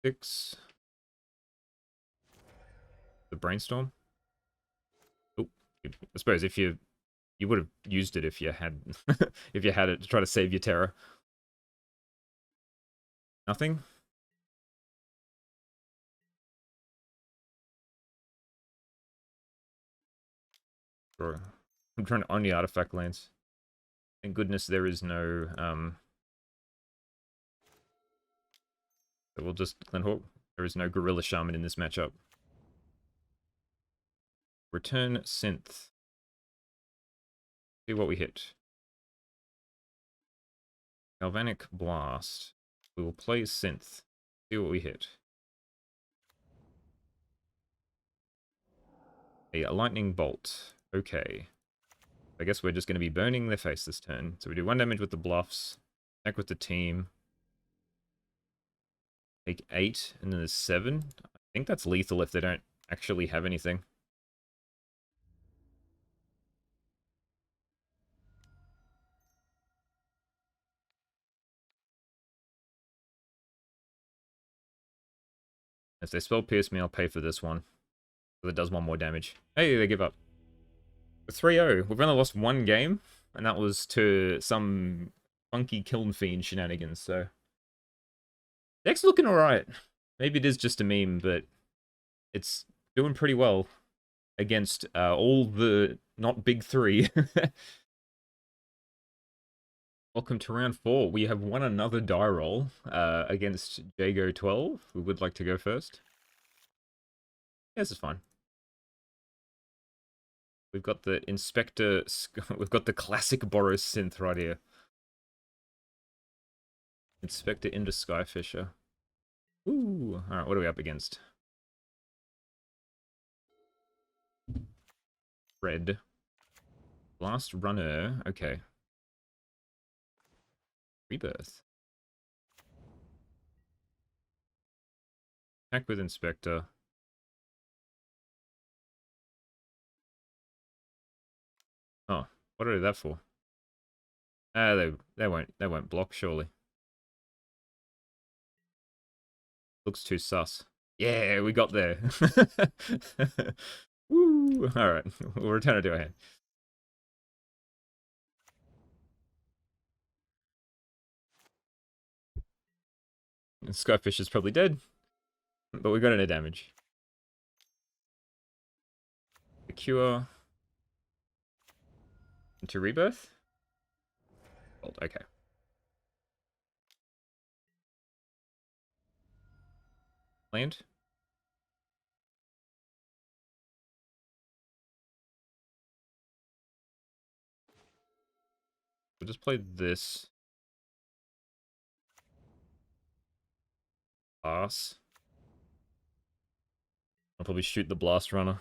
Six. The Brainstorm. Oh, I suppose if you You would have used it if you had if you had it to try to save your Terra. Nothing? Bro, I'm trying to only artifact lands. Thank goodness there is no so we'll just Glenhawk. There is no Gorilla Shaman in this matchup. Return Synth. See what we hit. Galvanic Blast. We will play Synth. See what we hit. A Lightning Bolt. Okay. I guess we're just going to be burning their face this turn. So we do 1 damage with the bluffs. Attack with the team. Take 8, and then there's 7. I think that's lethal if they don't actually have anything. If they spell Pierce me, I'll pay for this one. So it does 1 more damage. Hey, they give up. 3-0. We've only lost 1 game, and that was to some funky Kiln Fiend shenanigans, so... Deck's looking alright. Maybe it is just a meme, but it's doing pretty well against all the not big 3. Welcome to round 4. We have won another die roll against Jago 12. Who would like to go first? Yeah, this is fine. We've got the Inspector... We've got the classic Boros Synth right here. Inspector into Skyfisher. Ooh, alright, what are we up against? Red. Last Runner, okay. Rebirth. Attack with Inspector. Oh, what are that for? Ah, they won't block, surely. Looks too sus. Yeah, we got there. Woo! Alright, we'll return it to our hand. Skyfish is probably dead, but we got no damage. The cure into rebirth. Okay. Land. We'll just play this. Pass. I'll probably shoot the blast runner.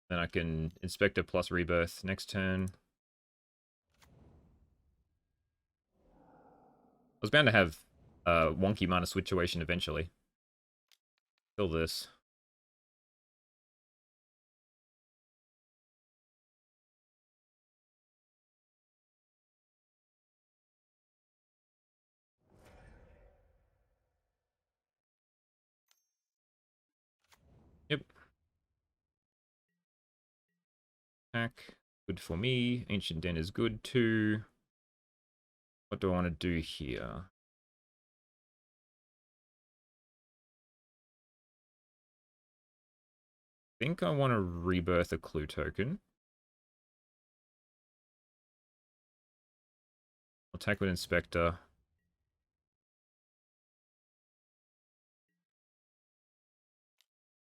Then I can Inspector plus Rebirth next turn. I was bound to have a wonky mana situation eventually. Kill this. Yep. Attack. Good for me. Ancient Den is good too. What do I want to do here? I think I want to rebirth a clue token. Attack with Inspector.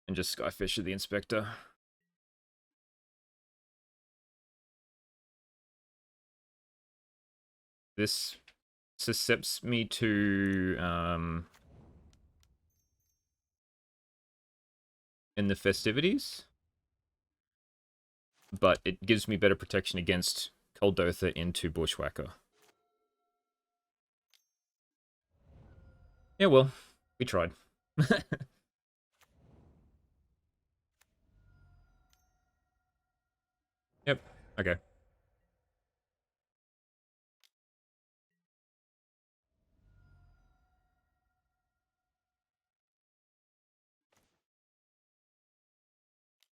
And just Skyfisher the Inspector. This suscepts me to in the festivities, but it gives me better protection against Kuldotha into Bushwhacker. Yeah, well, we tried. Yep, okay.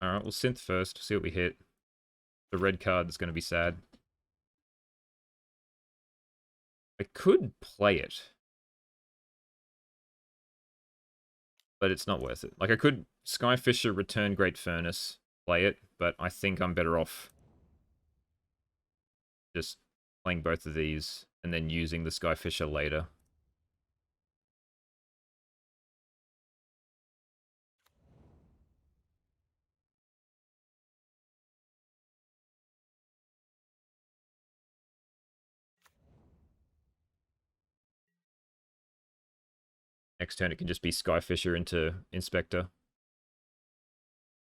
Alright, we'll synth first, see what we hit. The red card is going to be sad. I could play it, but it's not worth it. Like, I could Skyfisher, return Great Furnace, play it, but I think I'm better off just playing both of these and then using the Skyfisher later. Next turn it can just be Skyfisher into Inspector.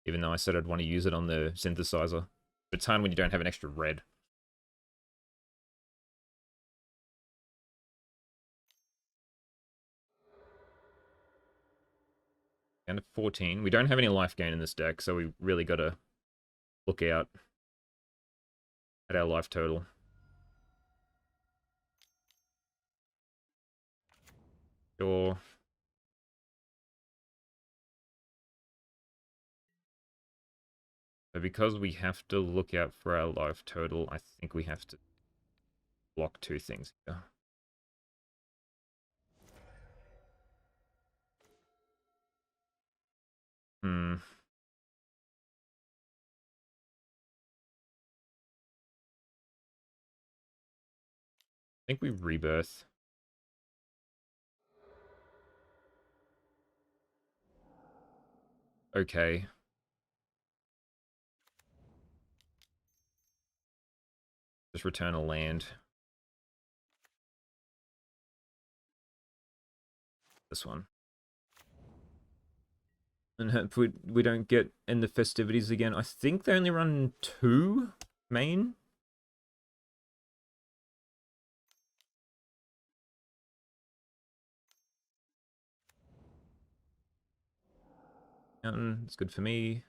Even though I said I'd want to use it on the synthesizer. A time when you don't have an extra red. Down to 14. We don't have any life gain in this deck, so we really got to look out at our life total. Sure. So because we have to look out for our life total, I think we have to block two things here. Hmm. I think we rebirth. Okay. Just return a land. This one. And hope we don't get in the festivities again. I think they only run 2 main. It's good for me.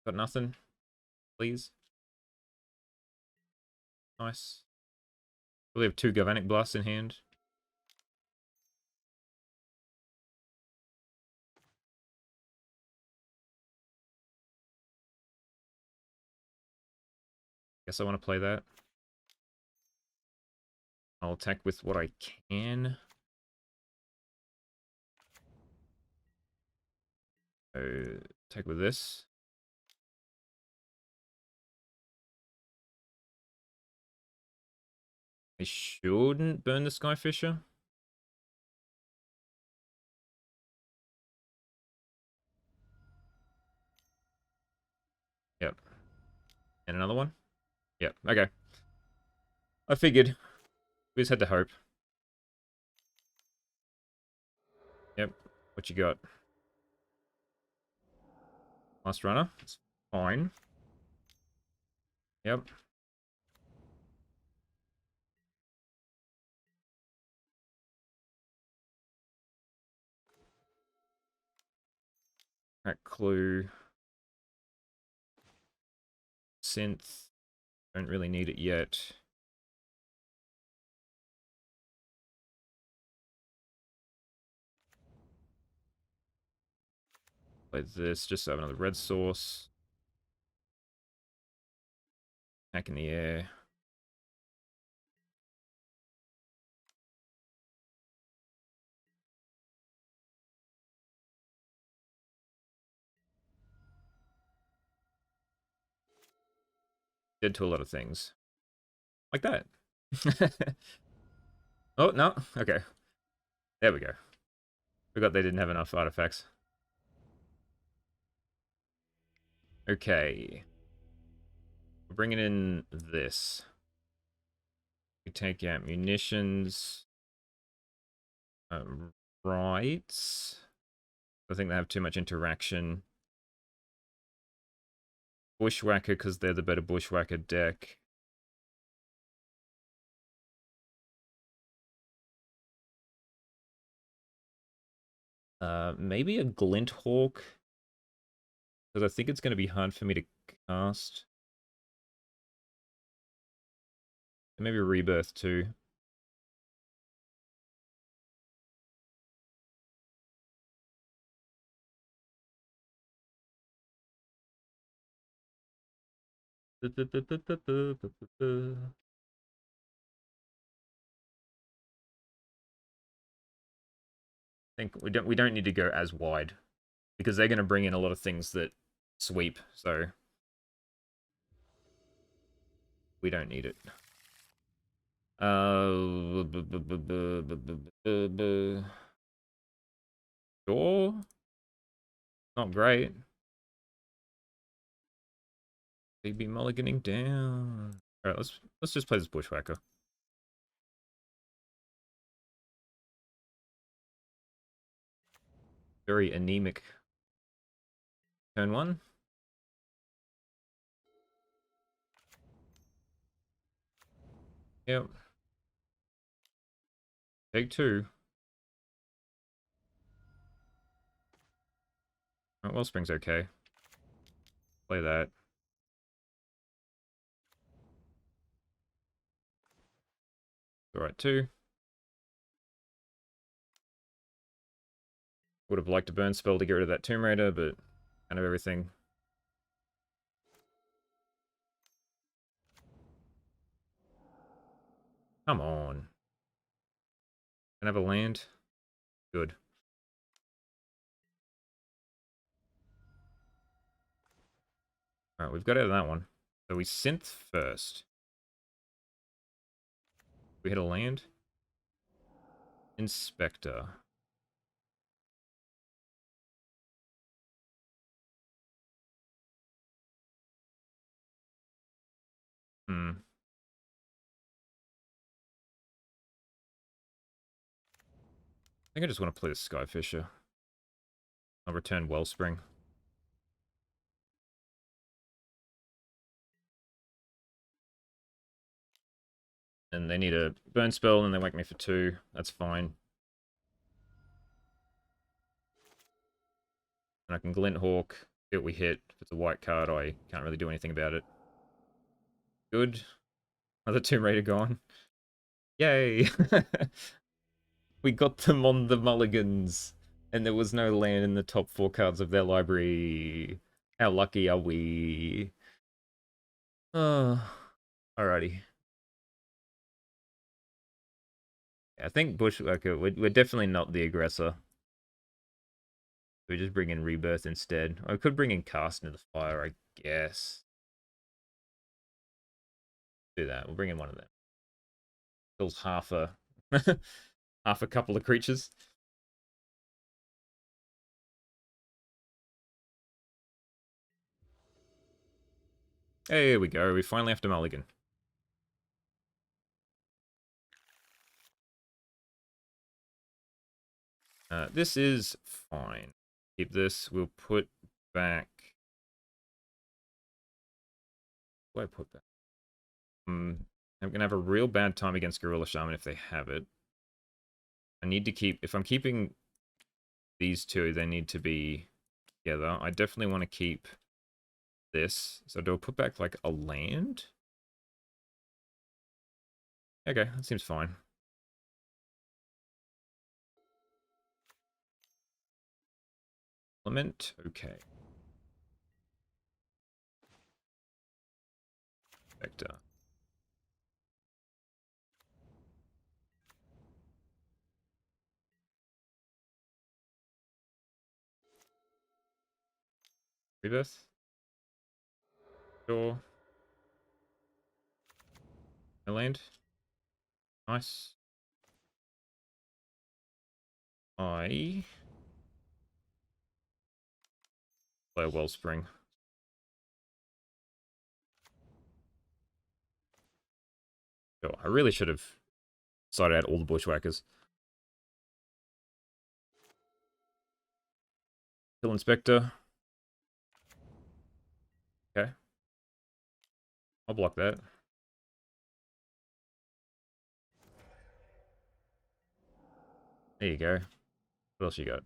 Got nothing. Please. Nice. We have 2 Galvanic Blasts in hand. Guess I want to play that. I'll attack with what I can. Attack with this. I shouldn't burn the Skyfisher. Yep. And another one? Yep, okay. I figured. We just had to hope. Yep. What you got? Last runner? It's fine. Yep. Alright, clue. Synth. Don't really need it yet. Play this, just have another red source. Back in the air. Did to a lot of things. Like that. Oh, no? Okay. There we go. Forgot they didn't have enough artifacts. Okay. We're bringing in this. We take out munitions. Rites. I think they have too much interaction. Bushwhacker, because they're the better Bushwhacker deck. Maybe a Glint Hawk. Because I think it's going to be hard for me to cast. Maybe Rebirth too. think we don't need to go as wide because they're going to bring in a lot of things that sweep, so we don't need it. Sure, not great. They'd be mulliganing down. All right, let's just play this bushwhacker. Very anemic. Turn one. Yep. Take two. Oh, Wellspring's okay. Play that. Alright, two. Would have liked a burn spell to get rid of that Tomb Raider, but kind of everything. Come on. Can I have a land? Good. Alright, we've got out of that one. So we synth first. We hit a land. Inspector. Hmm. I think I just want to play the Skyfisher. I'll return Wellspring. And they need a burn spell, and they whack me for two. That's fine. And I can Glint Hawk. See what we hit. If it's a white card, I can't really do anything about it. Good. Another Tomb Raider gone. Yay! We got them on the mulligans. And there was no land in the top four cards of their library. How lucky are we? Oh, alrighty. I think Bushwhacker, we're definitely not the aggressor. We just bring in Rebirth instead. I could bring in Cast into the Fire, I guess. Do that. We'll bring in one of them. Kills half a half a couple of creatures. Hey, here we go. We finally have to mulligan. This is fine. Keep this. We'll put back. What do I put back? I'm gonna have a real bad time against Gorilla Shaman if they have it. I need to keep. If I'm keeping these two, they need to be together. I definitely want to keep this. So do I put back like a land? Okay, that seems fine. Element, okay. Vector. Rebirth. Sure. No land. Nice. I play a Wellspring. Sure, I really should have sorted out all the Bushwhackers. Kill Inspector. Okay. I'll block that. There you go. What else you got?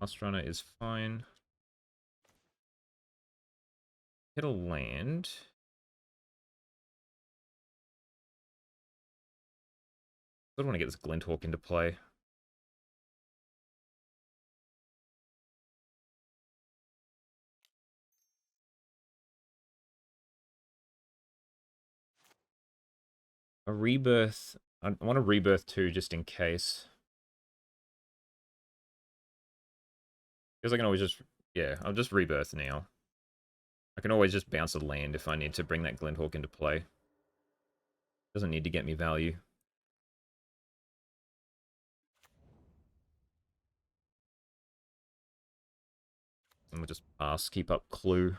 Ostrana is fine. Hit a land. I don't want to get this Glinthawk into play. A rebirth. I want a rebirth too, just in case. Because I can always just... Yeah, I'll just rebirth now. I can always just bounce a land if I need to bring that Glinthawk into play. Doesn't need to get me value. And we'll just pass, keep up Clue.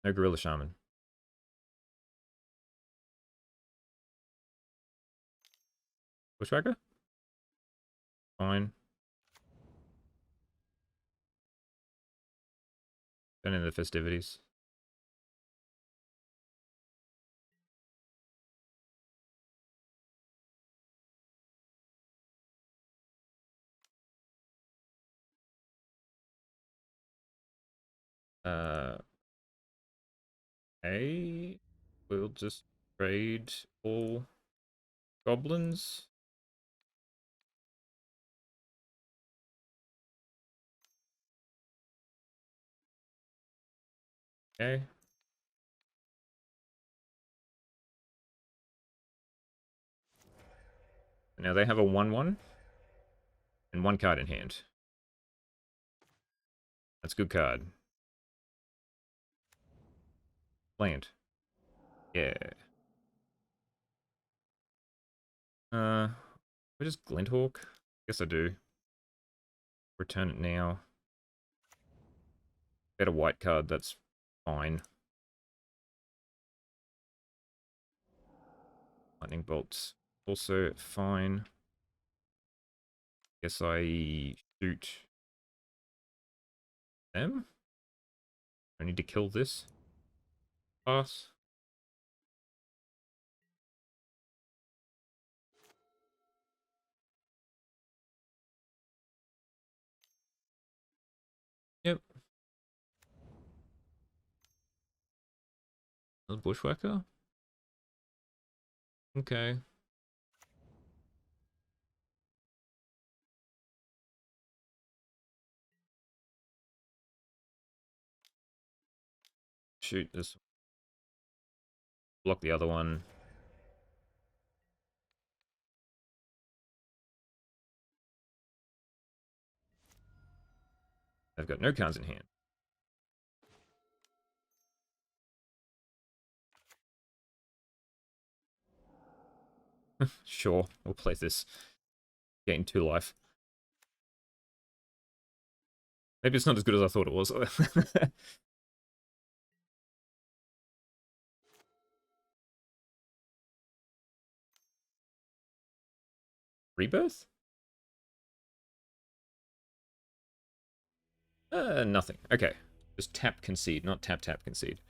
No Gorilla Shaman. Bushwhacker? Fine. Turn in the festivities. Uh, okay. We'll just trade all goblins. Okay. Now they have a 1/1 and one card in hand. That's a good card. Land. Yeah. We just Glinthawk? Guess I do. Return it now. Get a white card, that's fine. Lightning bolts, also fine. Guess I shoot them. I need to kill this. Pass. Yep. Another bushwhacker? Okay. Shoot this. Block the other one. They've got no cards in hand. Sure, we'll play this. Gain 2 life. Maybe it's not as good as I thought it was. Rebirth? Nothing. Okay. Just tap concede, not tap tap concede.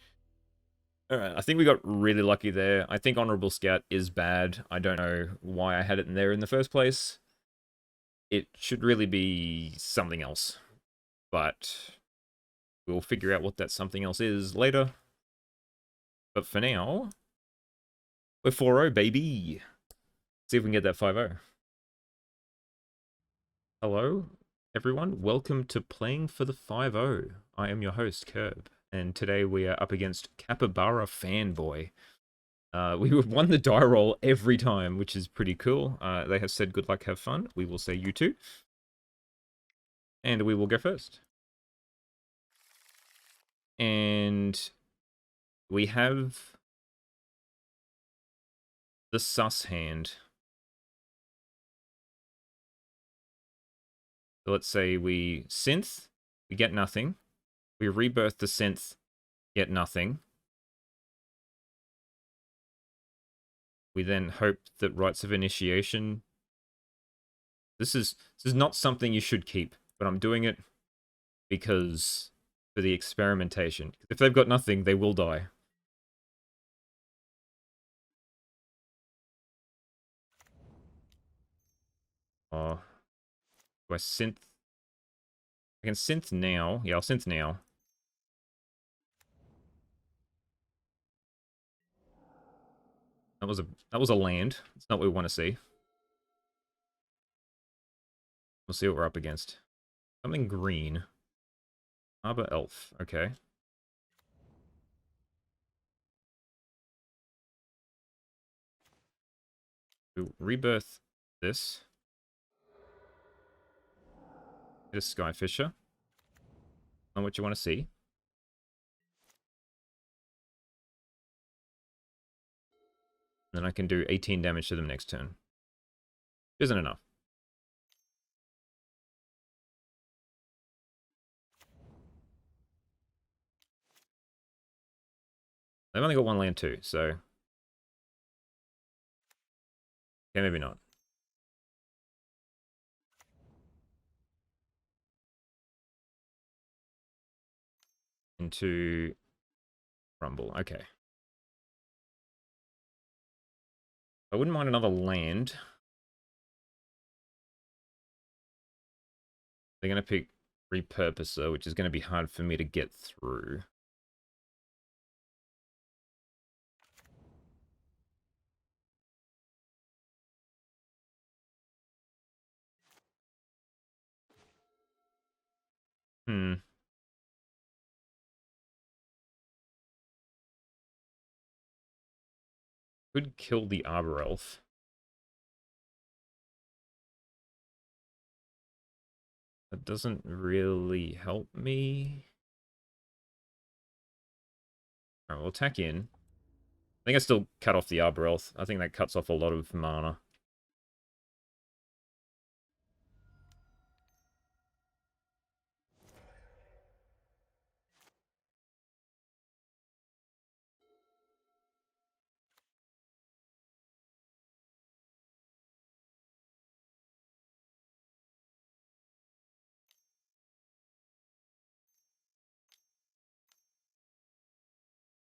Alright, I think we got really lucky there. I think Honorable Scout is bad. I don't know why I had it in there in the first place. It should really be something else. But we'll figure out what that something else is later. But for now, we're 4-0, baby. See if we can get that 5-0. Hello, everyone. Welcome to Playing for the 5-0. I am your host, Kirb. And today we are up against Capybara Fanboy. We won the die roll every time, which is pretty cool. They have said good luck, have fun. We will say you too. And we will go first. And we have the sus hand. So let's say we synth, we get nothing. We rebirth the synth, get nothing. We then hope that Rites of Initiation... This is not something you should keep, but I'm doing it because for the experimentation. If they've got nothing, they will die. Oh, do I synth? I can synth now. Yeah, I'll synth now. That was a land. It's not what we want to see. We'll see what we're up against. Something green. Arbor Elf. Okay. We'll rebirth this. Get a Skyfisher. On what you want to see. Then I can do 18 damage to them next turn. Isn't enough. They've only got one land too, so... Okay, maybe not. Into... Rumble, okay. I wouldn't mind another land. They're going to pick Repurposer, which is going to be hard for me to get through. Could kill the Arbor Elf. That doesn't really help me. Alright, we'll attack in. I think I still cut off the Arbor Elf. I think that cuts off a lot of mana.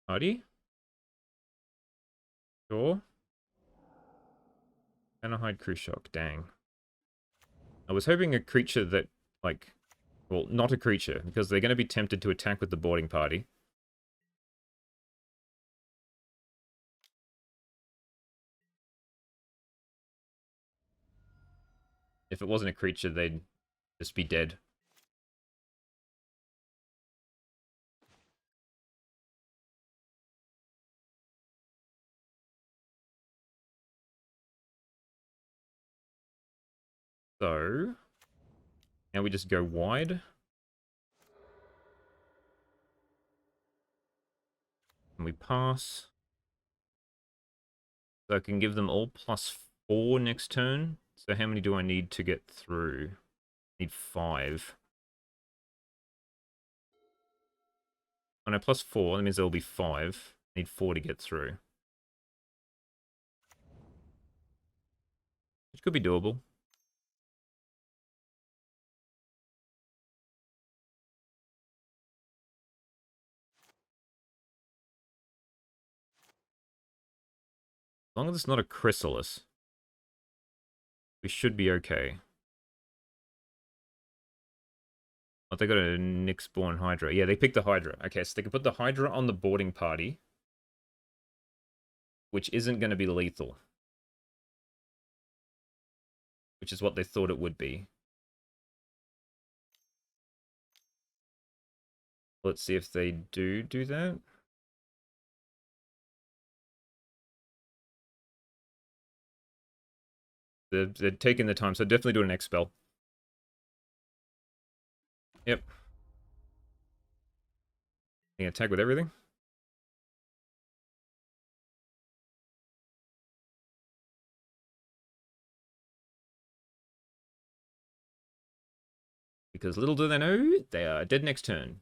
Hardy? Sure. And a hide crew shock, dang. I was hoping a creature that, like... Well, not a creature, because they're going to be tempted to attack with the boarding party. If it wasn't a creature, they'd just be dead. So... Now we just go wide. And we pass. So I can give them all +4 next turn. So how many do I need to get through? I need 5. Oh no, +4, that means there'll be 5. I need 4 to get through. Which could be doable. As long as it's not a Chrysalis, we should be okay. Oh, they got a Nyxborn Hydra. Yeah, they picked the Hydra. Okay, so they can put the Hydra on the boarding party, which isn't going to be lethal. Which is what they thought it would be. Let's see if they do that. They're taking the time, so definitely do an X spell. Yep. Can attack with everything? Because little do they know, they are dead next turn.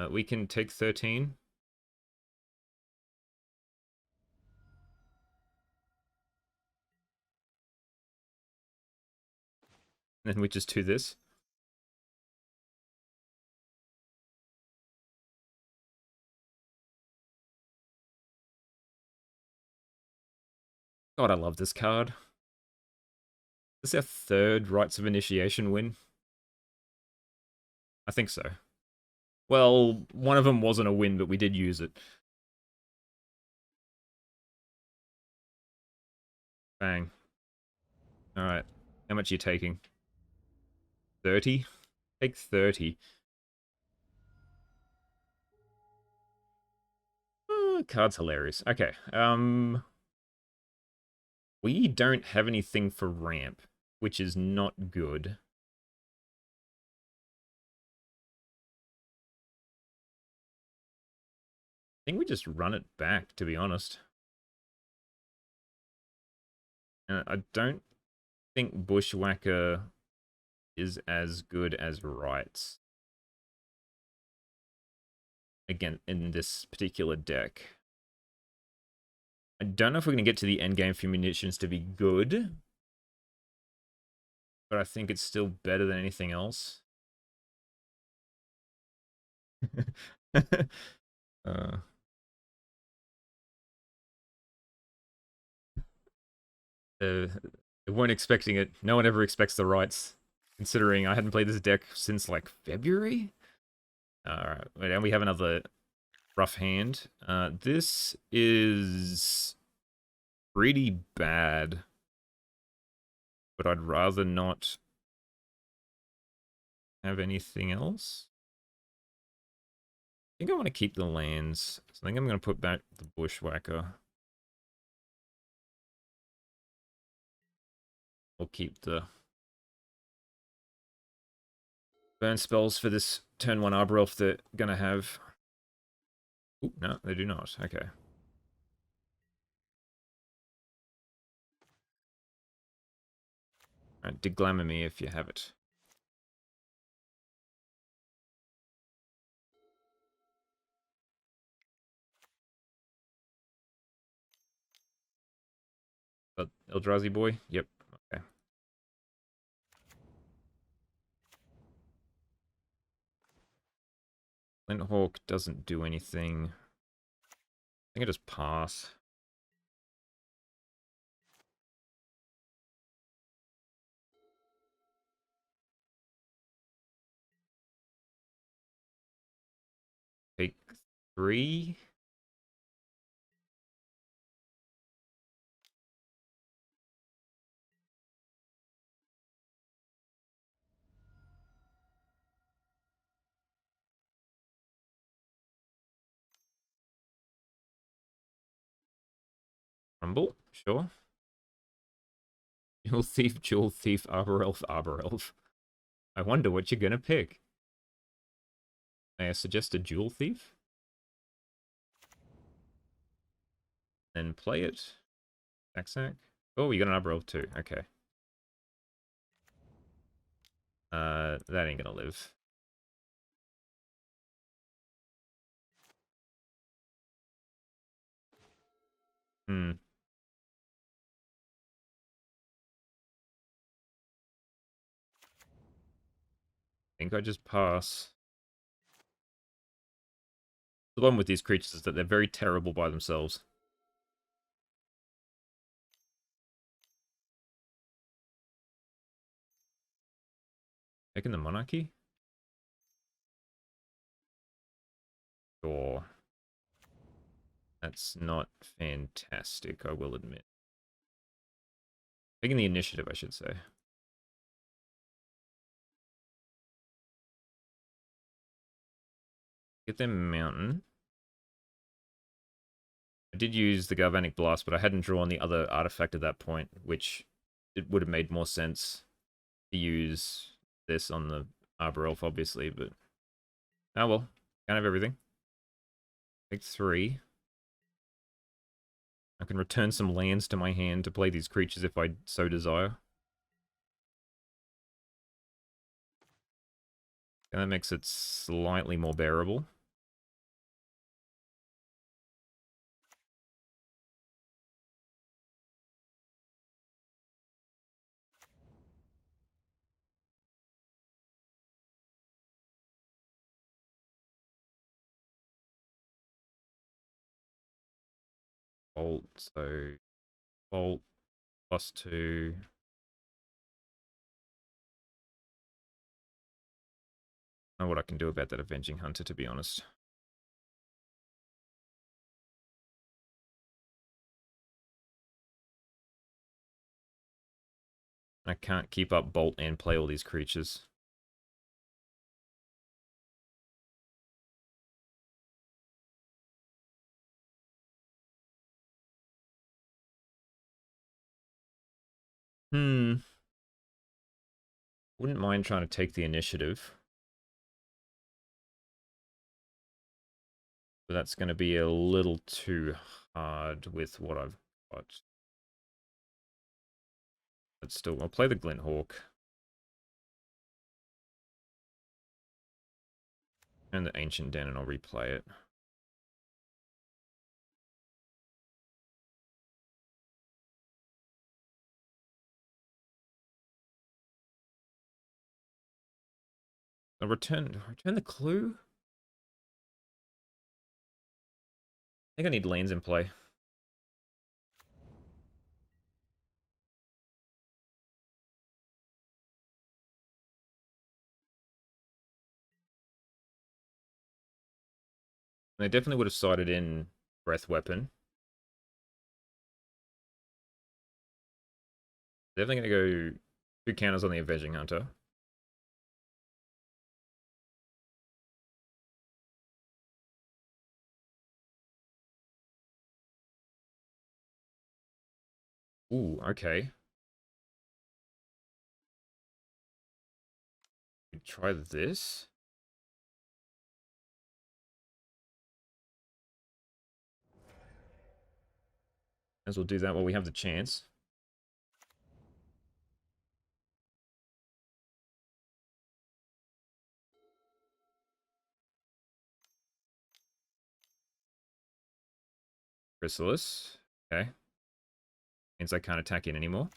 We can take 13. And then we just do this. God, I love this card. This is our 3rd Rites of Initiation win. I think so. Well, one of them wasn't a win, but we did use it. Bang. Alright. How much are you taking? 30? Take 30. Card's hilarious. Okay. We don't have anything for ramp, which is not good. I think we just run it back, to be honest. I don't think Bushwhacker is as good as Rites. Again, in this particular deck. I don't know if we're going to get to the end game for munitions to be good. But I think it's still better than anything else. uh, they weren't expecting it. No one ever expects the rights, considering I hadn't played this deck since like February. Alright, and we have another rough hand. This is pretty bad, but I'd rather not have anything else. I think I want to keep the lands, so I think I'm going to put back the Bushwhacker. We'll keep the burn spells for this turn 1 Arbor Elf they're going to have. Ooh, no, they do not. Okay. Alright, deglamor me if you have it. Eldrazi boy? Yep. Okay. Flinthawk doesn't do anything. I think I just pass. Take 3. Rumble? Sure. Jewel Thief, Arbor Elf, Arbor Elf. I wonder what you're gonna pick. May I suggest a Jewel Thief? Then play it. Sack. Oh, you got an Arbor Elf too. Okay. That ain't gonna live. Hmm. I think I just pass. The problem with these creatures is that they're very terrible by themselves. Taking the Monarchy? Sure. That's not fantastic, I will admit. Taking the initiative, I should say. Get them mountain. I did use the Galvanic Blast, but I hadn't drawn the other artifact at that point, which it would have made more sense to use this on the Arbor Elf, obviously, but... Oh well, can't have everything. Take 3. I can return some lands to my hand to play these creatures if I so desire. And that makes it slightly more bearable. Bolt, so... Bolt, +2... I don't know what I can do about that Avenging Hunter, to be honest. I can't keep up Bolt and play all these creatures. Hmm. Wouldn't mind trying to take the initiative. But that's going to be a little too hard with what I've got. But still, I'll play the Glinthawk. And the Ancient Den, and I'll replay it. I'll return the clue? I think I need lands in play. They definitely would have sided in Breath Weapon. Definitely going to go 2 counters on the Avenging Hunter. Ooh, okay. Try this. As we'll do that while we have the chance. Chrysalis. Okay. Means I can't attack in anymore.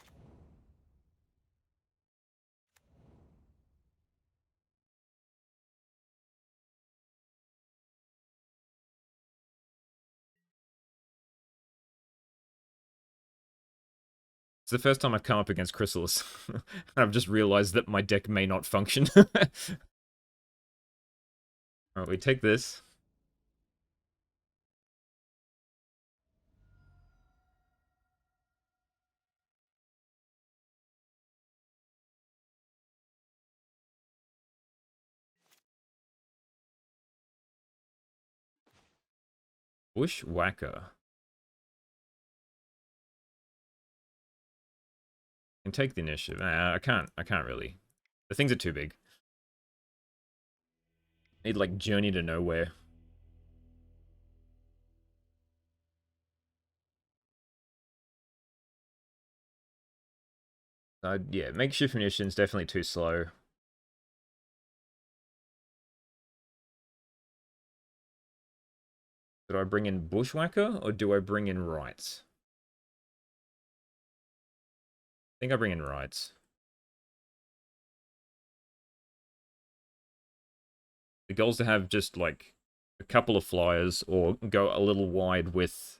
It's the first time I've come up against Chrysalis. I've just realized that my deck may not function. Alright, we take this. Bushwhacker. Can take the initiative. I can't really. The things are too big. Need like Journey to Nowhere. Yeah, Makeshift Munitions definitely too slow. Do I bring in Bushwhacker or do I bring in Rites? I think I bring in Rites. The goal is to have just like a couple of flyers or go a little wide with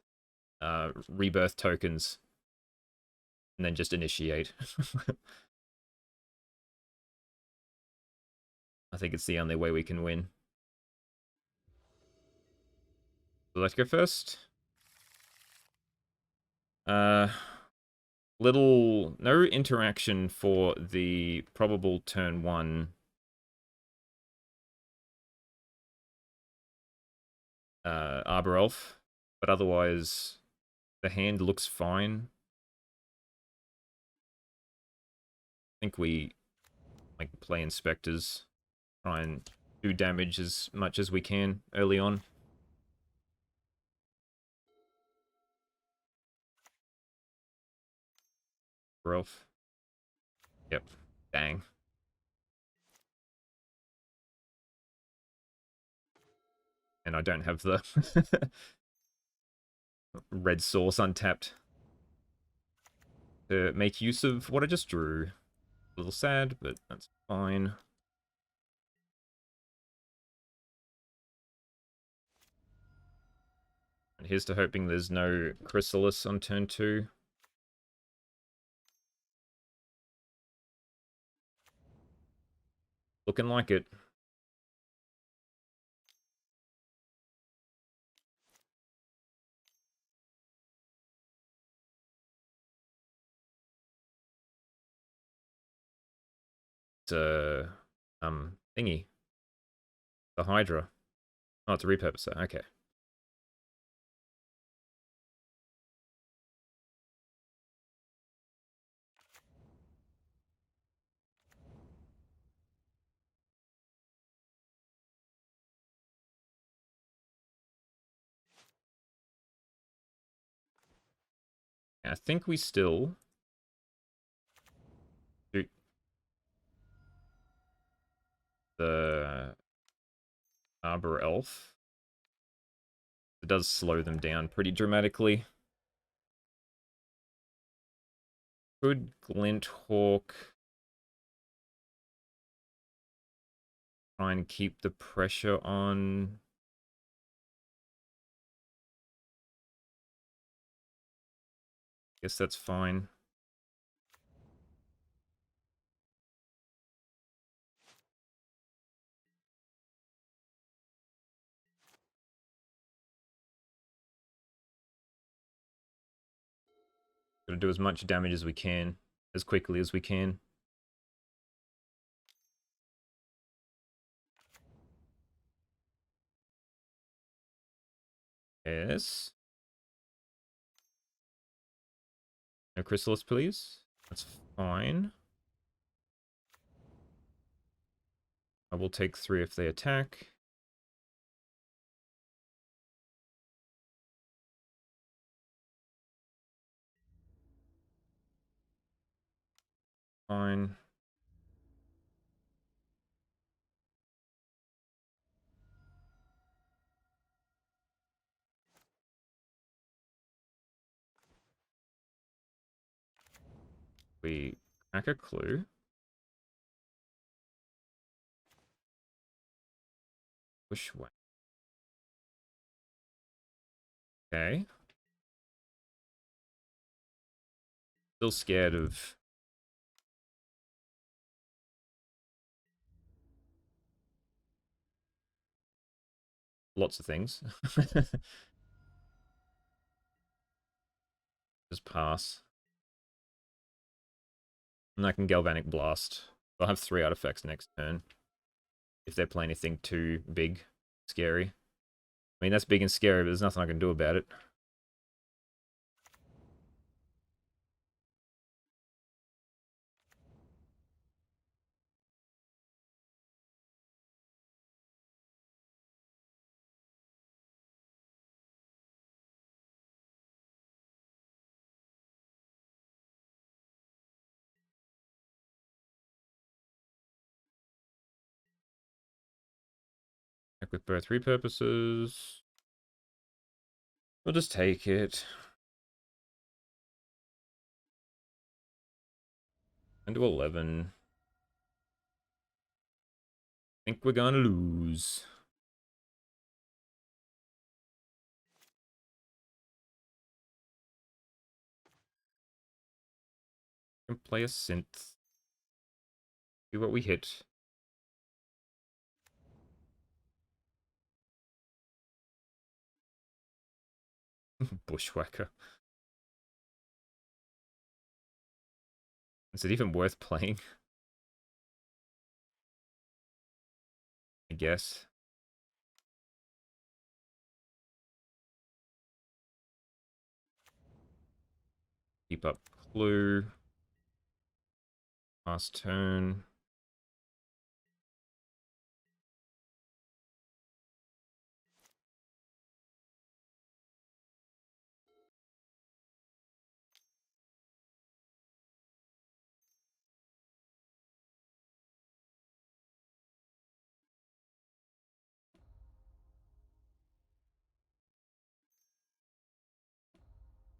rebirth tokens and then just initiate. I think it's the only way we can win. So let's go first. No interaction for the probable turn 1 Arbor Elf, but otherwise the hand looks fine. I think we like play Inspectors, try and do damage as much as we can early on. Elf. Yep. Dang. And I don't have the red source untapped to make use of what I just drew. A little sad, but that's fine. And here's to hoping there's no Chrysalis on turn 2. Looking like it. thingy. The Hydra. Oh, it's a repurposer. Okay. I think we still do the Arbor Elf. It does slow them down pretty dramatically. Could Glint Hawk try and keep the pressure on? Guess that's fine. Gotta do as much damage as we can, as quickly as we can. Yes. No Chrysalis, please. That's fine. I will take 3 if they attack. Fine. We crack a clue. Bushwhack. Okay. Still scared of lots of things. Just pass. And I can Galvanic Blast. I'll have 3 artifacts next turn. If they play anything too big, scary. I mean, that's big and scary, but there's nothing I can do about it. Back with both repurposes. We'll just take it. Into 11. Think we're gonna lose. Can play a synth. See what we hit. Bushwhacker. Is it even worth playing? I guess. Keep up clue. Last turn.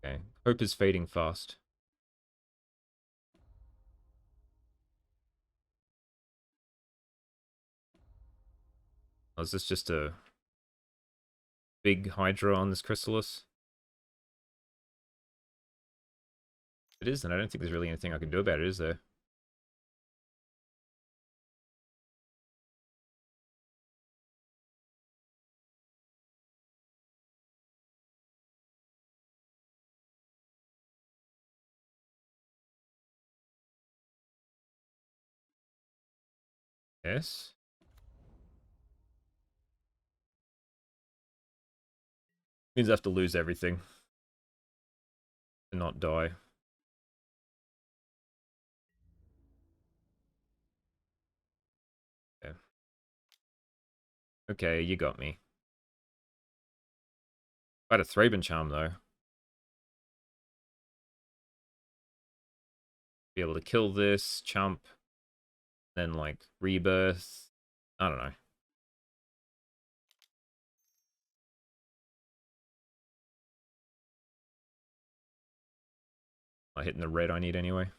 Okay. Hope is fading fast. Oh, is this just a big Hydra on this Chrysalis? It is, and I don't think there's really anything I can do about it, is there? Yes. Means I have to lose everything to not die. Okay. Okay, you got me. I had a Thraben Charm, though. Be able to kill this, chump, then, like, rebirth. I don't know. I'm hitting the red I need anyway.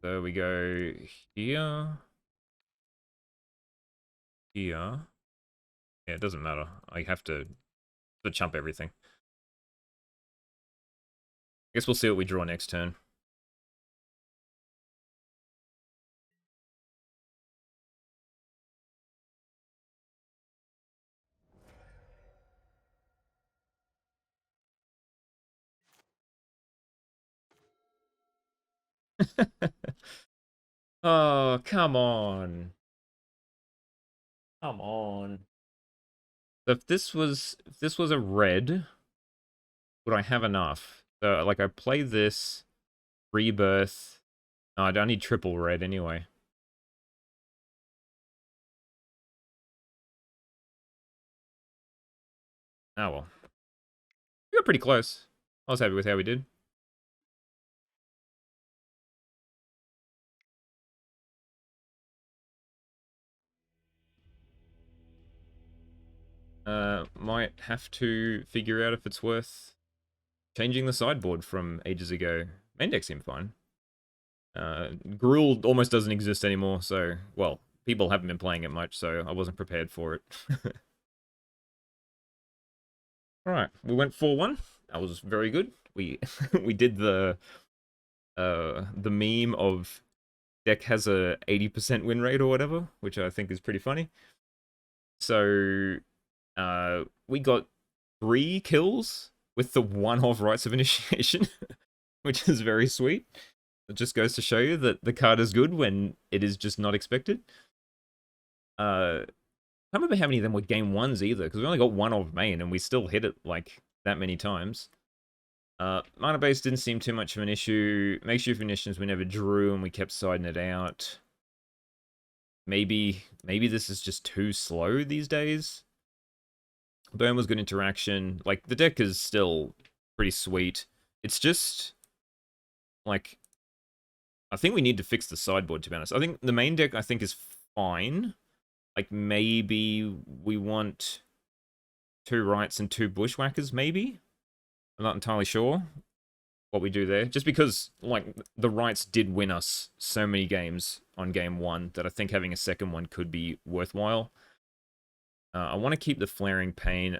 So we go here. Here. Yeah, it doesn't matter. I have to chump everything. I guess we'll see what we draw next turn. Oh, come on. Come on. So if this was a red, would I have enough? So like I play this rebirth. No, I don't need triple red anyway. Oh well. We got pretty close. I was happy with how we did. Might have to figure out if it's worth changing the sideboard from ages ago. Main deck seemed fine. Gruul almost doesn't exist anymore, so, well, people haven't been playing it much, so I wasn't prepared for it. Alright, we went 4-1. That was very good. We we did the meme of deck has a 80% win rate or whatever, which I think is pretty funny. So we got 3 kills with the one-off Rites of Initiation, which is very sweet. It just goes to show you that the card is good when it is just not expected. I can't remember how many of them were game ones either, because we only got one of main, and we still hit it like that many times. Mana base didn't seem too much of an issue. Makeshift munitions we never drew, and we kept siding it out. Maybe this is just too slow these days. Burn was good interaction. Like, the deck is still pretty sweet. It's just, like, I think we need to fix the sideboard, to be honest. I think the main deck, I think, is fine. Like, maybe we want 2 Rites and 2 Bushwhackers, maybe? I'm not entirely sure what we do there. Just because, like, the Rites did win us so many games on game 1 that I think having a second one could be worthwhile. I want to keep the Flaring Pain.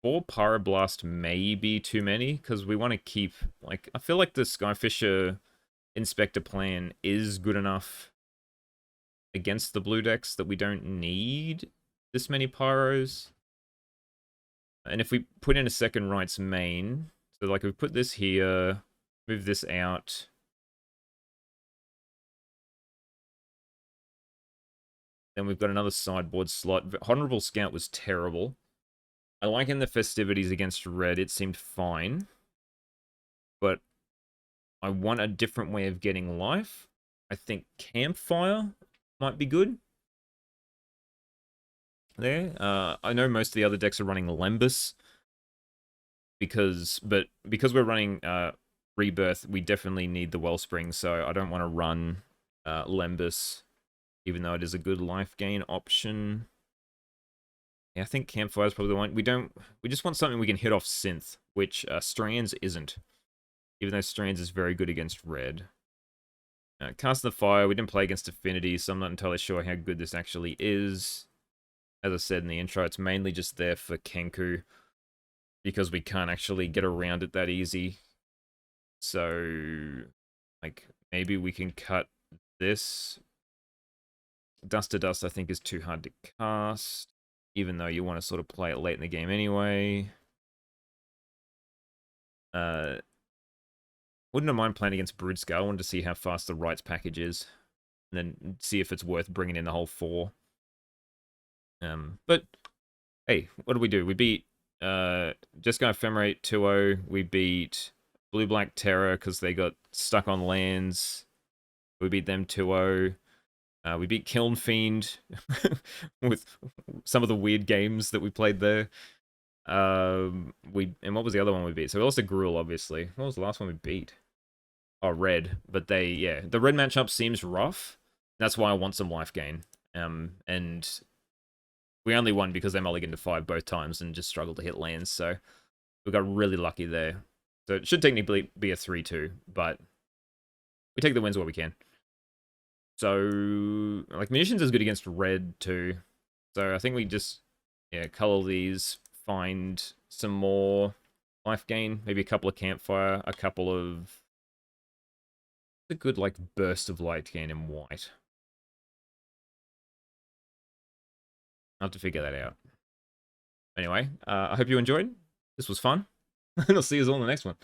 4 Pyroblast may be too many, because we want to keep, like, I feel like the Skyfisher Inspector plan is good enough against the blue decks that we don't need this many Pyros. And if we put in a second Rites main, so like we put this here, move this out. Then we've got another sideboard slot. Honorable Scout was terrible. I like in the festivities against red, it seemed fine. But I want a different way of getting life. I think Campfire might be good. There. I know most of the other decks are running Lembus. Because we're running Rebirth, we definitely need the Wellspring, so I don't want to run Lembus, even though it is a good life gain option. Yeah, I think Campfire is probably the one. We just want something we can hit off Synth, which Strands isn't. Even though Strands is very good against red. Cast the Fire, we didn't play against Affinity, so I'm not entirely sure how good this actually is. As I said in the intro, it's mainly just there for Kenku, because we can't actually get around it that easy. So, like, maybe we can cut this. Dust to Dust, I think, is too hard to cast, even though you want to sort of play it late in the game anyway. Wouldn't have mind playing against Brood Scale. I wanted to see how fast the Rites package is. and then see if it's worth bringing in the whole 4. But hey, what did we do? We beat Jeskai Ephemerate 2-0. We beat Blue Black Terror because they got stuck on lands. We beat them 2-0. We beat Kiln Fiend with some of the weird games that we played there. And what was the other one we beat? So we lost to Gruul, obviously. What was the last one we beat? Oh, Red. But the Red matchup seems rough. That's why I want some life gain. And we only won because they mulliganed to 5 both times and just struggled to hit lands. So we got really lucky there. So it should technically be a 3-2, but we take the wins where we can. So, like, Munitions is good against Red, too. So I think we just, color these, find some more life gain. Maybe a couple of Campfire, a couple of... a good, like, burst of light gain in white. I'll have to figure that out. Anyway, I hope you enjoyed. This was fun. And I'll see you all in the next one.